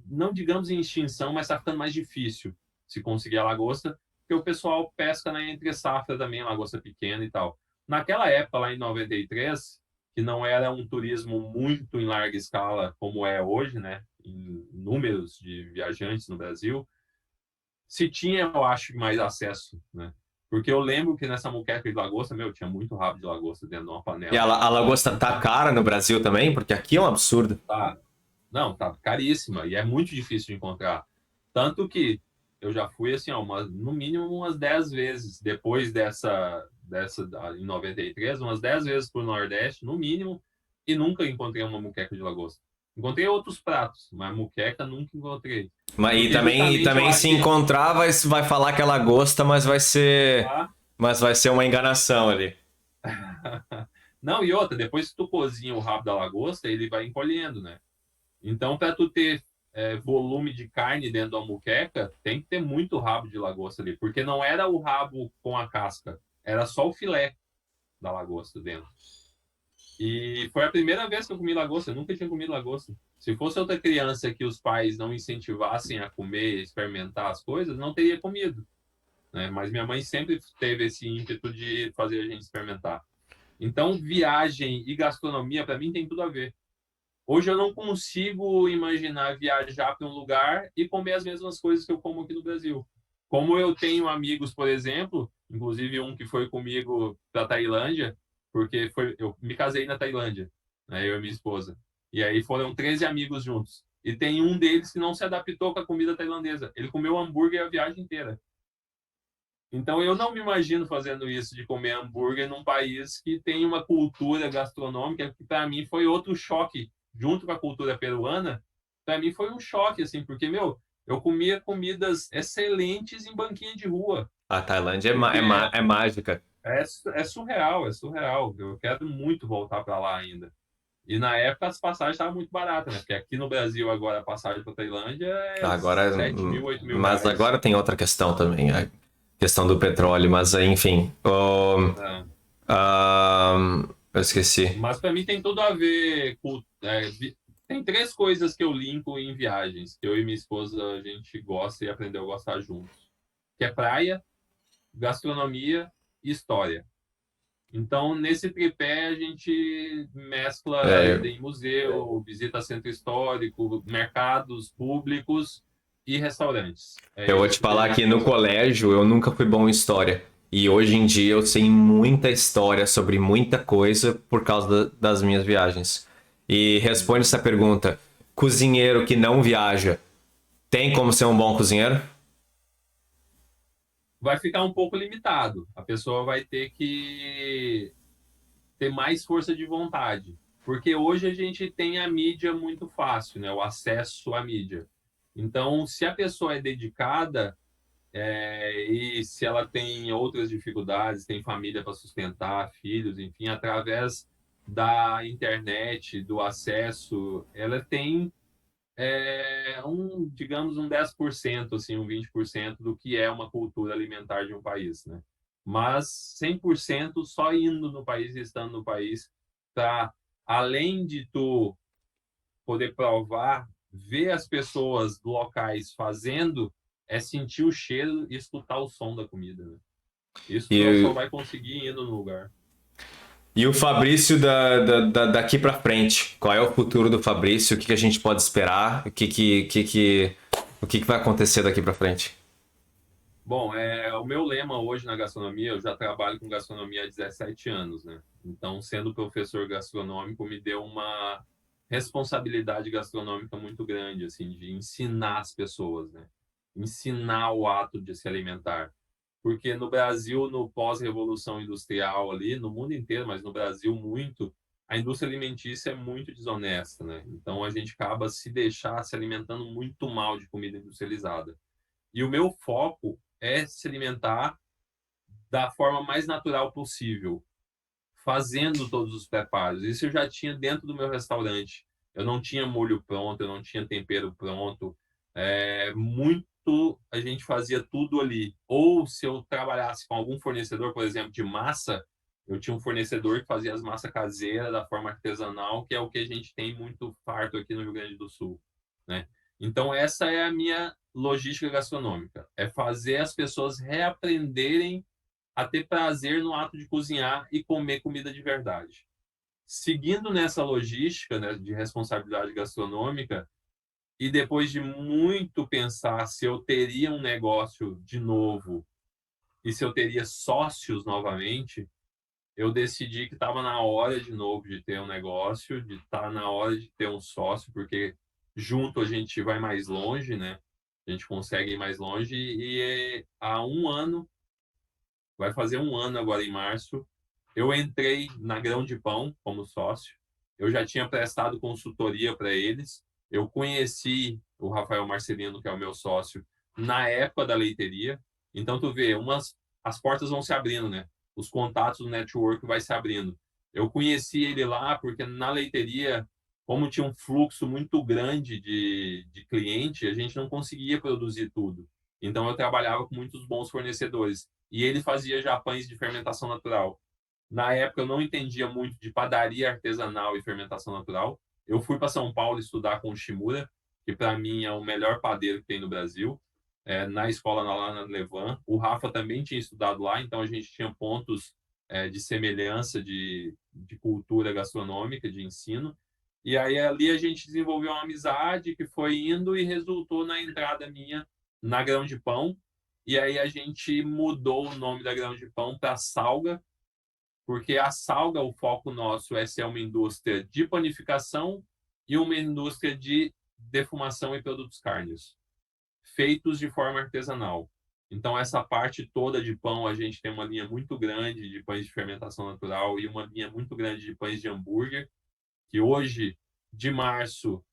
Speaker 2: não digamos em extinção, mas está ficando mais difícil se conseguir a lagosta, porque o pessoal pesca na entre safra também, lagosta pequena e tal. Naquela época, lá em 93, que não era um turismo muito em larga escala como é hoje, né, em números de viajantes no Brasil, se tinha, eu acho, mais acesso, né? Porque eu lembro que nessa moqueca de lagosta, meu, tinha muito rabo de lagosta dentro de uma
Speaker 1: E
Speaker 2: panela.
Speaker 1: a lagosta tá cara no Brasil também? Porque aqui é um absurdo.
Speaker 2: Tá. Não, tá caríssima e é muito difícil de encontrar. Tanto que eu já fui assim, ó, no mínimo umas 10 vezes depois dessa em 93, umas 10 vezes pro Nordeste, no mínimo, e nunca encontrei uma muqueca de lagosta. Encontrei outros pratos, mas muqueca nunca encontrei.
Speaker 1: Mas
Speaker 2: Porque
Speaker 1: e
Speaker 2: justamente eu
Speaker 1: também
Speaker 2: acho
Speaker 1: se
Speaker 2: que
Speaker 1: encontrar, vai falar que é lagosta,
Speaker 2: tá.
Speaker 1: mas vai ser uma enganação ali.
Speaker 2: Não, e outra, depois que tu cozinha o rabo da lagosta, ele vai encolhendo, né? Então, para tu ter volume de carne dentro da muqueca, tem que ter muito rabo de lagosta ali, porque não era o rabo com a casca, era só o filé da lagosta dentro. E foi a primeira vez que eu comi lagosta, eu nunca tinha comido lagosta. Se fosse outra criança que os pais não incentivassem a comer, experimentar as coisas, não teria comido, né? Mas minha mãe sempre teve esse ímpeto de fazer a gente experimentar. Então, viagem e gastronomia, para mim, tem tudo a ver. Hoje eu não consigo imaginar viajar para um lugar e comer as mesmas coisas que eu como aqui no Brasil. Como eu tenho amigos, por exemplo, inclusive um que foi comigo para a Tailândia, porque eu me casei na Tailândia, né, eu e minha esposa. E aí foram 13 amigos juntos. E tem um deles que não se adaptou com a comida tailandesa. Ele comeu hambúrguer a viagem inteira. Então eu não me imagino fazendo isso de comer hambúrguer num país que tem uma cultura gastronômica que para mim foi outro choque junto com a cultura peruana. Para mim foi um choque assim, porque meu, eu comia comidas excelentes em banquinha de rua,
Speaker 1: A Tailândia
Speaker 2: porque
Speaker 1: é mágica.
Speaker 2: é surreal, é surreal. Eu quero muito voltar para lá ainda. E na época as passagens estavam muito baratas, né? Porque aqui no Brasil agora a passagem para Tailândia é
Speaker 1: Agora,
Speaker 2: 7 mil, 8 mil
Speaker 1: mas
Speaker 2: reais.
Speaker 1: agora tem outra questão também, a questão do petróleo, mas enfim.
Speaker 2: É.
Speaker 1: Eu esqueci.
Speaker 2: Mas para mim tem tudo a ver com. Tem três coisas que eu linko em viagens, que eu e minha esposa a gente gosta e aprendeu a gostar juntos. Que é praia, gastronomia e história. Então, nesse tripé, a gente mescla a
Speaker 1: É,
Speaker 2: ida em museu, visita centro histórico, mercados públicos e restaurantes. É
Speaker 1: eu vou te
Speaker 2: isso que a
Speaker 1: falar
Speaker 2: gente
Speaker 1: que no
Speaker 2: gosta de fazer.
Speaker 1: colégio eu nunca fui bom em história. E hoje em dia eu sei muita história sobre muita coisa por causa das minhas viagens. E responde essa pergunta: cozinheiro que não viaja, tem como ser um bom cozinheiro?
Speaker 2: Vai ficar um pouco limitado. A pessoa vai ter que ter mais força de vontade. Porque hoje a gente tem a mídia muito fácil, né? O acesso à mídia. Então, se a pessoa é dedicada, e se ela tem outras dificuldades, tem família para sustentar, filhos, enfim, através da internet, do acesso, ela tem digamos, um 10%, assim, um 20% do que é uma cultura alimentar de um país, né? Mas 100% só indo no país e estando no país, tá? Além de tu poder provar, ver as pessoas locais fazendo, é sentir o cheiro e escutar o som da comida, né? Isso tu só
Speaker 1: E,
Speaker 2: vai conseguir indo no lugar.
Speaker 1: e o Fabrício daqui pra frente, qual é o futuro do Fabrício? O que a gente pode esperar? O que vai acontecer daqui para frente?
Speaker 2: Bom, o meu lema hoje na gastronomia, eu já trabalho com gastronomia há 17 anos, né? Então, sendo professor gastronômico, me deu uma responsabilidade gastronômica muito grande, assim, de ensinar as pessoas, né? Ensinar o ato de se alimentar. Porque no Brasil, no pós-revolução industrial ali, no mundo inteiro, mas no Brasil muito, a indústria alimentícia é muito desonesta, né? Então, a gente acaba se alimentando muito mal de comida industrializada. E o meu foco é se alimentar da forma mais natural possível, fazendo todos os preparos. Isso eu já tinha dentro do meu restaurante. Eu não tinha molho pronto, eu não tinha tempero pronto. Muito a gente fazia tudo ali. Ou se eu trabalhasse com algum fornecedor, por exemplo, de massa, eu tinha um fornecedor que fazia as massas caseiras da forma artesanal, que é o que a gente tem muito farto aqui no Rio Grande do Sul, né? Então essa é a minha logística gastronômica, é fazer as pessoas reaprenderem a ter prazer no ato de cozinhar e comer comida de verdade. Seguindo nessa logística, né, de responsabilidade gastronômica, e depois de muito pensar se eu teria um negócio de novo e se eu teria sócios novamente, eu decidi que estava na hora de novo de ter um negócio, de estar na hora de ter um sócio, porque junto a gente vai mais longe, né? A gente consegue ir mais longe e há um ano, vai fazer um ano agora em março, eu entrei na Grão de Pão como sócio. Eu já tinha prestado consultoria para eles. Eu conheci o Rafael Marcelino, que é o meu sócio, na época da leiteria. Então, tu vê, as portas vão se abrindo, né? Os contatos do network vai se abrindo. Eu conheci ele lá porque na leiteria, como tinha um fluxo muito grande de cliente, a gente não conseguia produzir tudo. Então, eu trabalhava com muitos bons fornecedores. E ele fazia já pães de fermentação natural. Na época, eu não entendia muito de padaria artesanal e fermentação natural. Eu fui para São Paulo estudar com o Shimura, que para mim é o melhor padeiro que tem no Brasil, na escola lá na Levan. O Rafa também tinha estudado lá, então a gente tinha pontos de semelhança de cultura gastronômica, de ensino. E aí ali a gente desenvolveu uma amizade que foi indo e resultou na entrada minha na Grão de Pão. E aí a gente mudou o nome da Grão de Pão para Salga, porque a Salga, o foco nosso é ser uma indústria de panificação e uma indústria de defumação e produtos cárneos, feitos de forma artesanal. Então, essa parte toda de pão, a gente tem uma linha muito grande de pães de fermentação natural e uma linha muito grande de pães de hambúrguer, que hoje, de março,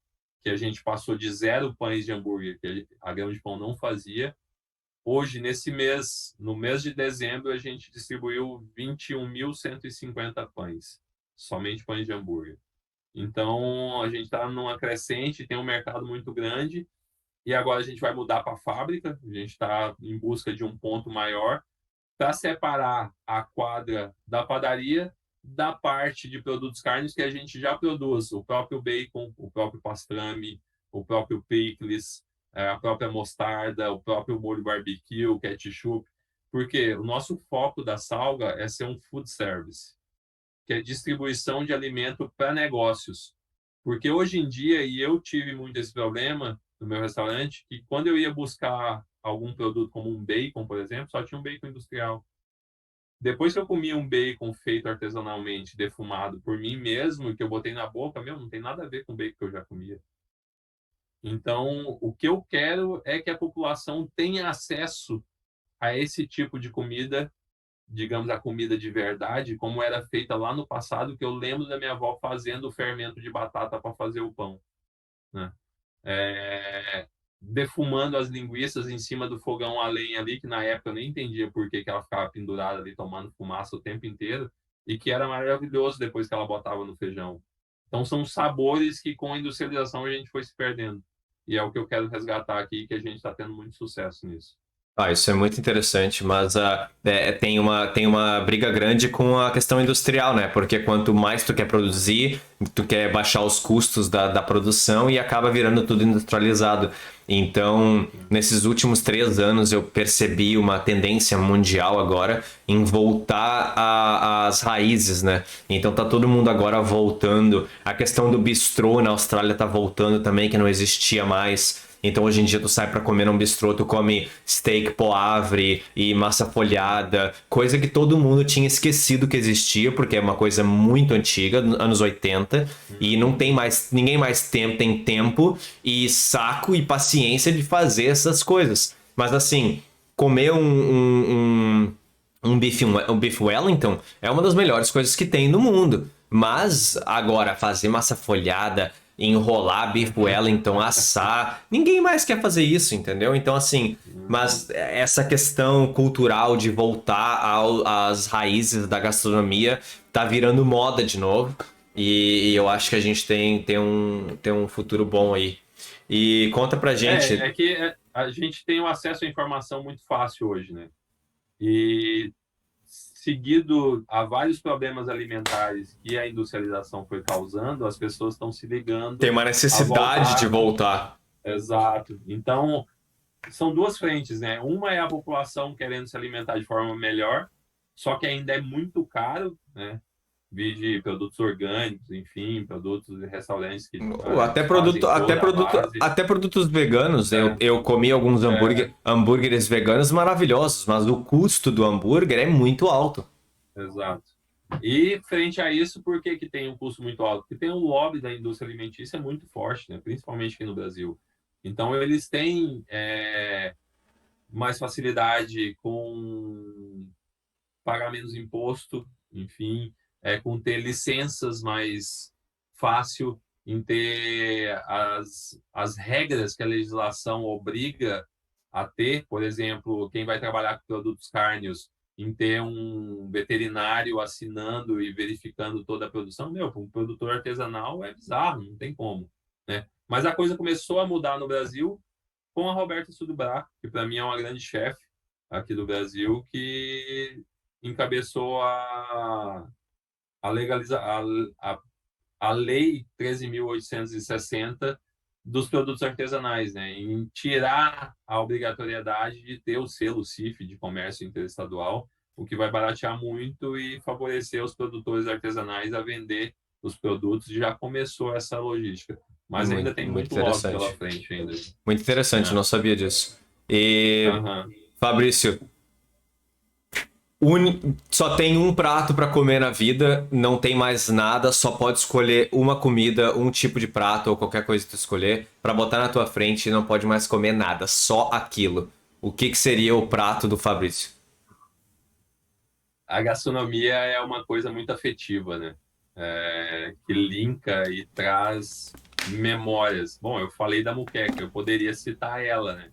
Speaker 2: que a gente passou de 0 pães de hambúrguer, que a Grão de Pão não fazia. Hoje, nesse mês, no mês de dezembro, a gente distribuiu 21.150 pães, somente pães de hambúrguer. Então, a gente está numa crescente, tem um mercado muito grande, e agora a gente vai mudar para a fábrica, a gente está em busca de um ponto maior, para separar a quadra da padaria da parte de produtos carnes que a gente já produz, o próprio bacon, o próprio pastrame, o próprio picles, a própria mostarda, o próprio molho barbecue, o ketchup, porque o nosso foco da Salga é ser um food service, que é distribuição de alimento para negócios. Porque hoje em dia, e eu tive muito esse problema no meu restaurante, que quando eu ia buscar algum produto como um bacon, por exemplo, só tinha um bacon industrial. Depois que eu comi um bacon feito artesanalmente, defumado por mim mesmo, que eu botei na boca, meu, não tem nada a ver com o bacon que eu já comia. Então, o que eu quero é que a população tenha acesso a esse tipo de comida, digamos, a comida de verdade, como era feita lá no passado, que eu lembro da minha avó fazendo o fermento de batata para fazer o pão, né? Defumando as linguiças em cima do fogão a lenha ali, que na época eu nem entendia por que ela ficava pendurada ali tomando fumaça o tempo inteiro, e que era maravilhoso depois que ela botava no feijão. Então são sabores que com a industrialização a gente foi se perdendo. E é o que eu quero resgatar aqui, que a gente está tendo muito sucesso nisso.
Speaker 1: Isso é muito interessante, mas tem uma briga grande com a questão industrial, né? Porque quanto mais tu quer produzir, tu quer baixar os custos da produção e acaba virando tudo industrializado. Então, nesses últimos 3 anos, eu percebi uma tendência mundial agora em voltar às raízes, né? Então, tá todo mundo agora voltando. A questão do bistrô na Austrália tá voltando também, que não existia mais. Então hoje em dia tu sai pra comer num bistrô, tu come steak poavre e massa folhada, coisa que todo mundo tinha esquecido que existia, porque é uma coisa muito antiga, anos 80, e não tem mais, ninguém mais tem tempo e saco e paciência de fazer essas coisas. Mas assim, comer um beef Wellington é uma das melhores coisas que tem no mundo. Mas agora, fazer massa folhada, enrolar beef Wellington, assar, ninguém mais quer fazer isso, entendeu? Então, assim, mas essa questão cultural de voltar às raízes da gastronomia tá virando moda de novo. E eu acho que a gente tem um futuro bom aí. E conta pra gente.
Speaker 2: A gente tem um acesso à informação muito fácil hoje, né? E seguido a vários problemas alimentares que a industrialização foi causando, as pessoas estão se ligando
Speaker 1: Tem uma
Speaker 2: a
Speaker 1: necessidade de
Speaker 2: voltar.
Speaker 1: voltar.
Speaker 2: Exato. Então, são duas frentes, né? Uma é a população querendo se alimentar de forma melhor, só que ainda é muito caro, né? Vide produtos orgânicos, enfim, produtos de restaurantes que
Speaker 1: Até
Speaker 2: fazem toda a base.
Speaker 1: até produtos veganos.
Speaker 2: É,
Speaker 1: Eu comi alguns
Speaker 2: é,
Speaker 1: hambúrgueres veganos maravilhosos, mas o custo do hambúrguer é muito alto.
Speaker 2: exato. E frente a isso, por que que tem um custo muito alto? Porque tem um lobby da indústria alimentícia muito forte, né? Principalmente aqui no Brasil. Então, eles têm mais facilidade com pagar menos imposto, enfim, com ter licenças mais fácil, em ter as regras que a legislação obriga a ter, por exemplo, quem vai trabalhar com produtos cárneos, em ter um veterinário assinando e verificando toda a produção, meu, para um produtor artesanal é bizarro, não tem como, né? Mas a coisa começou a mudar no Brasil com a Roberta Sudubra, que para mim é uma grande chefe aqui do Brasil, que encabeçou a, legaliza, a Lei 13.860 dos produtos artesanais, né? Em tirar a obrigatoriedade de ter o selo CIF de comércio interestadual, o que vai baratear muito e favorecer os produtores artesanais a vender os produtos. Já começou essa logística, mas ainda tem
Speaker 1: Muito
Speaker 2: muito lobby pela
Speaker 1: interessante.
Speaker 2: frente ainda.
Speaker 1: Muito interessante, eu
Speaker 2: Né?
Speaker 1: não sabia disso. E,
Speaker 2: Uhum.
Speaker 1: Fabrício, só tem um prato para comer na vida, não tem mais nada, só pode escolher uma comida, um tipo de prato ou qualquer coisa que tu escolher para botar na tua frente e não pode mais comer nada, só aquilo. O que que seria o prato do Fabrício?
Speaker 2: A gastronomia é uma coisa muito afetiva, né? Que linka e traz memórias. Bom, eu falei da muqueca, eu poderia citar ela, né?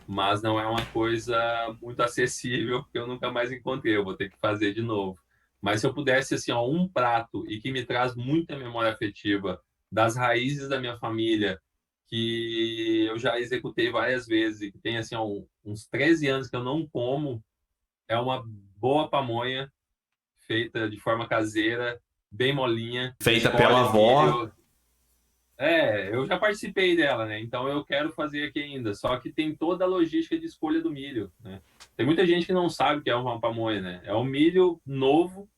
Speaker 2: Mas não é uma coisa muito acessível, porque eu nunca mais encontrei, eu vou ter que fazer de novo. Mas se eu pudesse, assim, ó, um prato e que me traz muita memória afetiva das raízes da minha família, que eu já executei várias vezes e que tem, assim, ó, uns 13 anos que eu não como, é uma boa pamonha feita de forma caseira, bem molinha,
Speaker 1: Feita pela
Speaker 2: escolhe o
Speaker 1: avó.
Speaker 2: milho. Eu já participei dela, né? Então eu quero fazer aqui ainda. Só que tem toda a logística de escolha do milho, né? Tem muita gente que não sabe o que é uma pamonha, né? É um milho novo.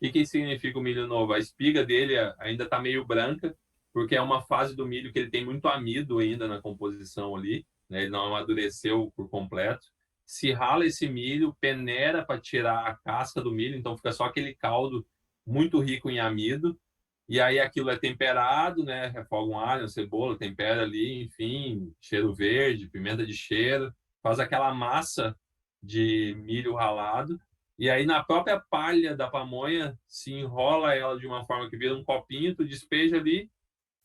Speaker 2: O que significa o milho novo? A espiga dele ainda está meio branca, porque é uma fase do milho que ele tem muito amido ainda na composição ali, né? Ele não amadureceu por completo. Se rala esse milho, peneira para tirar a casca do milho, então fica só aquele caldo muito rico em amido. E aí aquilo é temperado, né? Refoga um alho, uma cebola, tempera ali, enfim, cheiro verde, pimenta de cheiro, faz aquela massa de milho ralado. E aí na própria palha da pamonha se enrola ela de uma forma que vira um copinho, tu despeja ali,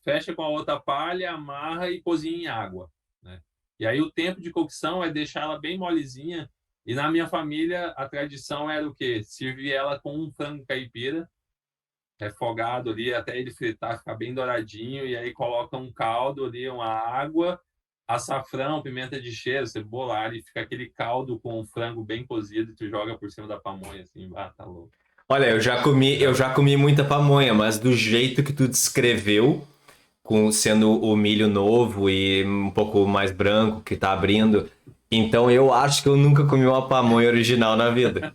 Speaker 2: fecha com a outra palha, amarra e cozinha em água, né? E aí o tempo de cocção é deixar ela bem molezinha. E na minha família a tradição era o quê? Servir ela com um frango caipira refogado ali até ele fritar, ficar bem douradinho, e aí coloca um caldo ali, uma água, açafrão, pimenta de cheiro, cebola, alho, e fica aquele caldo com o frango bem cozido e tu joga por cima da pamonha, assim, tá louco.
Speaker 1: Olha, eu já comi muita pamonha, mas do jeito que tu descreveu, com sendo o milho novo e um pouco mais branco que tá abrindo, então eu acho que eu nunca comi uma pamonha original na vida.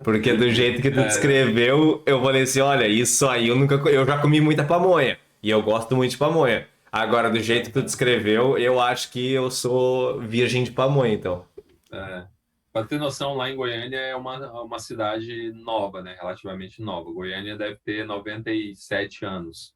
Speaker 1: Porque do jeito que tu descreveu, eu falei assim, olha, isso aí eu nunca, eu já comi muita pamonha e eu gosto muito de pamonha. Agora, do jeito que tu descreveu, eu acho que eu sou virgem de pamonha, então.
Speaker 2: É. Para ter noção, lá em Goiânia é uma cidade nova, né? Relativamente nova. Goiânia deve ter 97 anos.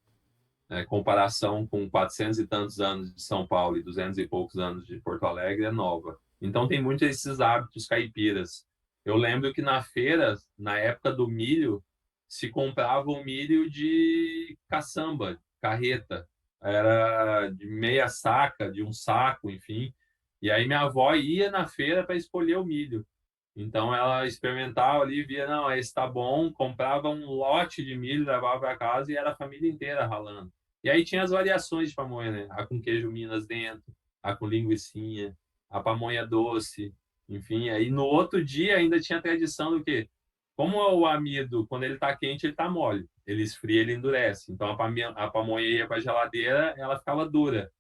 Speaker 2: Né? Comparação com 400 e tantos anos de São Paulo e 200 e poucos anos de Porto Alegre, é nova. Então tem muitos esses hábitos caipiras. Eu lembro que na feira, na época do milho, se comprava o milho de caçamba, carreta. Era de meia saca, de um saco, enfim. E aí minha avó ia na feira para escolher o milho. Então ela experimentava ali, via, não, esse tá bom, comprava um lote de milho, levava para casa e era a família inteira ralando. E aí tinha as variações de pamonha, né? A com queijo Minas dentro, a com linguicinha, a pamonha doce, enfim. Aí no outro dia ainda tinha a tradição do quê? Como o amido, quando ele tá quente, ele tá mole. Ele esfria, ele endurece. Então a pamonha ia para geladeira, ela ficava dura.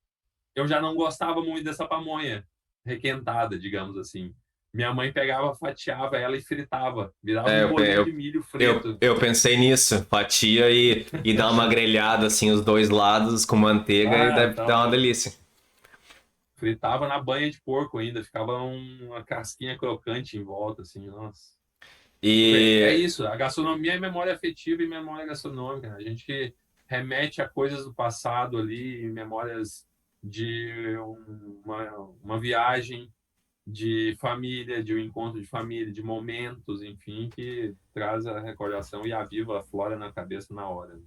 Speaker 2: Eu já não gostava muito dessa pamonha requentada, digamos assim. Minha mãe pegava, fatiava ela e fritava. Virava
Speaker 1: É,
Speaker 2: um bolinho de milho frito.
Speaker 1: eu pensei nisso, fatia e dar uma grelhada assim os dois lados com manteiga e
Speaker 2: Ah,
Speaker 1: deve
Speaker 2: tá
Speaker 1: dar uma
Speaker 2: louco.
Speaker 1: delícia.
Speaker 2: Fritava na banha de porco ainda, ficava uma casquinha crocante em volta, assim, nossa. É
Speaker 1: E
Speaker 2: isso, a gastronomia é memória afetiva e memória gastronômica, né? A gente remete a coisas do passado ali, memórias de uma viagem, de família, de um encontro de família, de momentos, enfim, que traz a recordação e aviva a flora na cabeça na hora.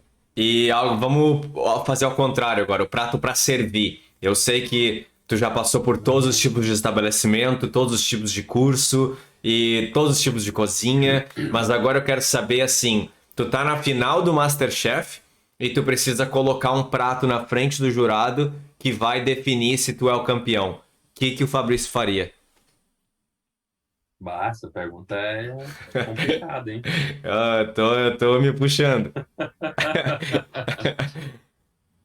Speaker 1: vamos fazer ao contrário agora, o prato para servir. Eu sei que tu já passou por todos os
Speaker 2: Uhum.
Speaker 1: tipos de estabelecimento, todos os tipos de curso e todos os tipos de cozinha, mas agora eu quero saber assim, tu tá na final do MasterChef e tu precisa colocar um prato na frente do jurado que vai definir se tu é o campeão. O que o Fabrício faria?
Speaker 2: Bah, essa pergunta é complicada, hein?
Speaker 1: Eu tô me puxando.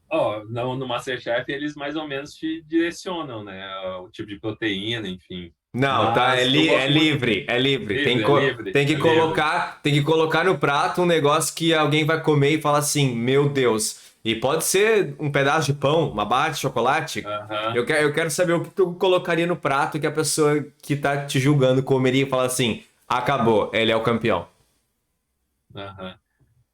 Speaker 2: Ó, no MasterChef eles mais ou menos te direcionam, né? O tipo de proteína, enfim.
Speaker 1: Não, tá,
Speaker 2: Mas eu
Speaker 1: é
Speaker 2: gosto muito.
Speaker 1: livre, é livre.
Speaker 2: Livre, é livre, é livre.
Speaker 1: Tem que colocar no prato um negócio que alguém vai comer e falar assim, meu Deus. E pode ser um pedaço de pão, uma barra de chocolate.
Speaker 2: Aham,
Speaker 1: Eu quero saber o que tu colocaria no prato que a pessoa que tá te julgando comeria e fala assim, acabou, ele é o campeão.
Speaker 2: aham.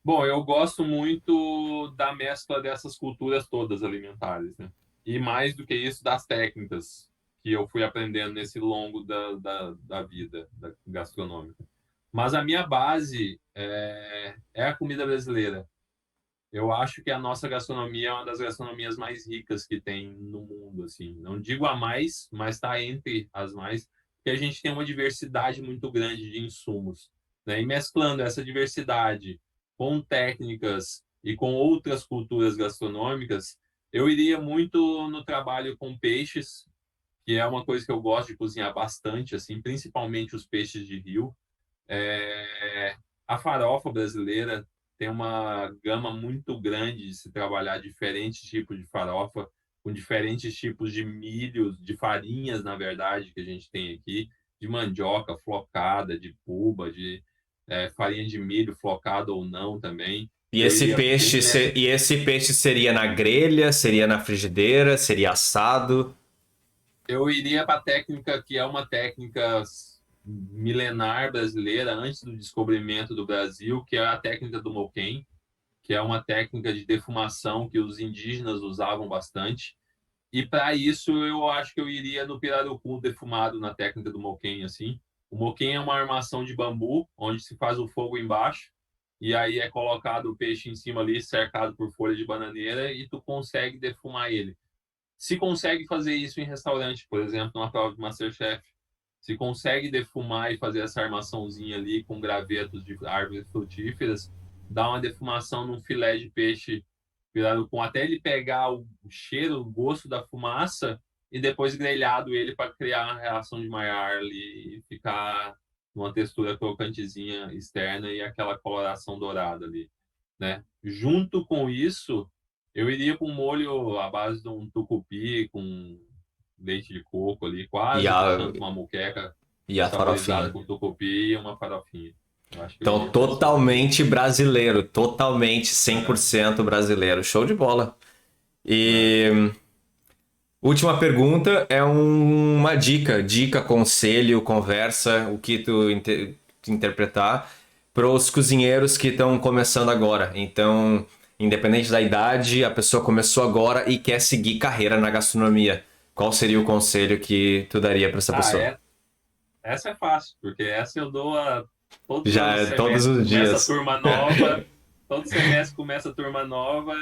Speaker 2: Bom, eu gosto muito da mescla dessas culturas todas alimentares, né? E mais do que isso, das técnicas que eu fui aprendendo nesse longo da vida da gastronômica. Mas a minha base é a comida brasileira. Eu acho que a nossa gastronomia é uma das gastronomias mais ricas que tem no mundo, assim. Não digo a mais, mas está entre as mais, porque a gente tem uma diversidade muito grande de insumos, né? E mesclando essa diversidade com técnicas e com outras culturas gastronômicas, eu iria muito no trabalho com peixes, que é uma coisa que eu gosto de cozinhar bastante, assim, principalmente os peixes de rio. A farofa brasileira tem uma gama muito grande de se trabalhar diferentes tipos de farofa, com diferentes tipos de milhos, de farinhas, na verdade, que a gente tem aqui, de mandioca flocada, de puba, de farinha de milho flocada ou não também.
Speaker 1: E
Speaker 2: Eu iria bem nessa.
Speaker 1: esse peixe seria na grelha, seria na frigideira, seria assado?
Speaker 2: Eu iria para a técnica que é uma técnica milenar brasileira, antes do descobrimento do Brasil, que é a técnica do moquém, que é uma técnica de defumação que os indígenas usavam bastante. E para isso eu acho que eu iria no pirarucu defumado na técnica do moquém, assim. O moquém é uma armação de bambu, onde se faz o fogo embaixo, e aí é colocado o peixe em cima ali, cercado por folha de bananeira, e tu consegue defumar ele. Se consegue fazer isso em restaurante, por exemplo, numa prova de MasterChef, se consegue defumar e fazer essa armaçãozinha ali com gravetos de árvores frutíferas, dá uma defumação num filé de peixe virado com até ele pegar o cheiro, o gosto da fumaça e depois grelhado ele para criar a reação de Maillard ali e ficar numa textura crocantezinha externa e aquela coloração dourada ali, né? Junto com isso, eu iria com um molho à base de um tucupi com leite de coco ali,
Speaker 1: E
Speaker 2: quase
Speaker 1: a,
Speaker 2: puxando para uma moqueca
Speaker 1: e a
Speaker 2: saborizada
Speaker 1: farofinha?
Speaker 2: com tucupi e uma farofinha. Eu acho que eu
Speaker 1: Então,
Speaker 2: iria por esse lado aí.
Speaker 1: totalmente brasileiro, totalmente
Speaker 2: Aham.
Speaker 1: 100% brasileiro. Show de bola. E última pergunta é uma dica, conselho, conversa, o que tu interpretar para os cozinheiros que estão começando agora. Então, independente da idade, a pessoa começou agora e quer seguir carreira na gastronomia. Qual seria o conselho que tu daria para essa
Speaker 2: Ah,
Speaker 1: pessoa?
Speaker 2: essa é fácil, porque essa eu dou a todos
Speaker 1: Já
Speaker 2: os
Speaker 1: é todos
Speaker 2: semestres.
Speaker 1: os
Speaker 2: Começa a
Speaker 1: dias.
Speaker 2: turma nova, todo semestre começa a turma nova,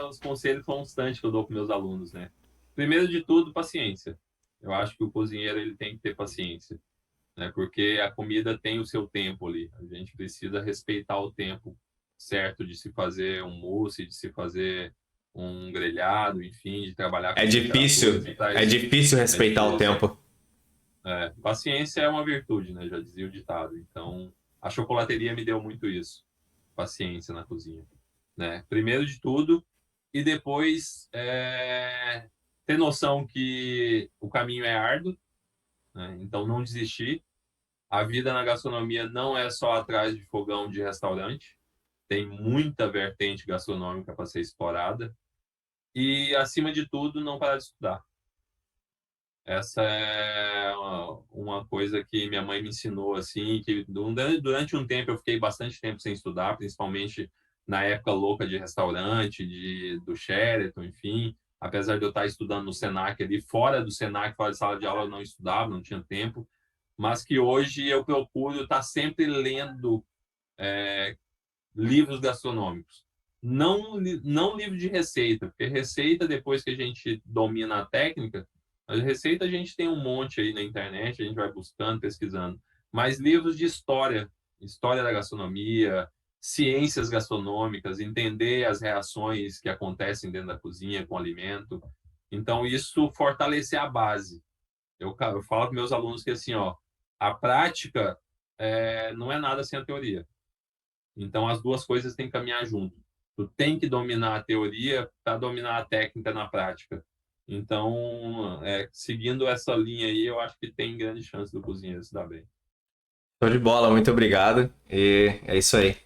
Speaker 2: os conselhos constantes que eu dou para meus alunos, né? Primeiro de tudo, paciência. Eu acho que o cozinheiro ele tem que ter paciência, né? Porque a comida tem o seu tempo ali. A gente precisa respeitar o tempo certo de se fazer um mousse, de se fazer um grelhado, enfim, de trabalhar
Speaker 1: É
Speaker 2: com temperaturas
Speaker 1: difícil,
Speaker 2: e
Speaker 1: é
Speaker 2: tais.
Speaker 1: difícil
Speaker 2: É
Speaker 1: respeitar o
Speaker 2: difícil.
Speaker 1: tempo.
Speaker 2: Paciência é uma virtude, né? Já dizia o ditado. Então, a chocolateria me deu muito isso. Paciência na cozinha, né? Primeiro de tudo, e depois ter noção que o caminho é árduo, né? Então não desistir. A vida na gastronomia não é só atrás de fogão de restaurante. Tem muita vertente gastronômica para ser explorada. E, acima de tudo, não parar de estudar. Essa é uma coisa que minha mãe me ensinou, assim, que durante um tempo eu fiquei bastante tempo sem estudar, principalmente na época louca de restaurante, do Sheraton, enfim. Apesar de eu estar estudando no Senac ali, fora do Senac, fora de sala de aula, eu não estudava, não tinha tempo. Mas que hoje eu procuro estar sempre lendo livros gastronômicos. Não livro de receita, porque receita, depois que a gente domina a técnica, a receita a gente tem um monte aí na internet, a gente vai buscando, pesquisando. Mas livros de história, história da gastronomia, ciências gastronômicas, entender as reações que acontecem dentro da cozinha com o alimento. Então, isso fortalecer a base. Eu falo com meus alunos que assim, ó, a prática não é nada sem a teoria. Então, as duas coisas têm que caminhar junto. Tu tem que dominar a teoria para dominar a técnica na prática. Então, seguindo essa linha aí, eu acho que tem grande chance do cozinheiro se dar bem.
Speaker 1: Show de bola, muito obrigado. E é isso aí.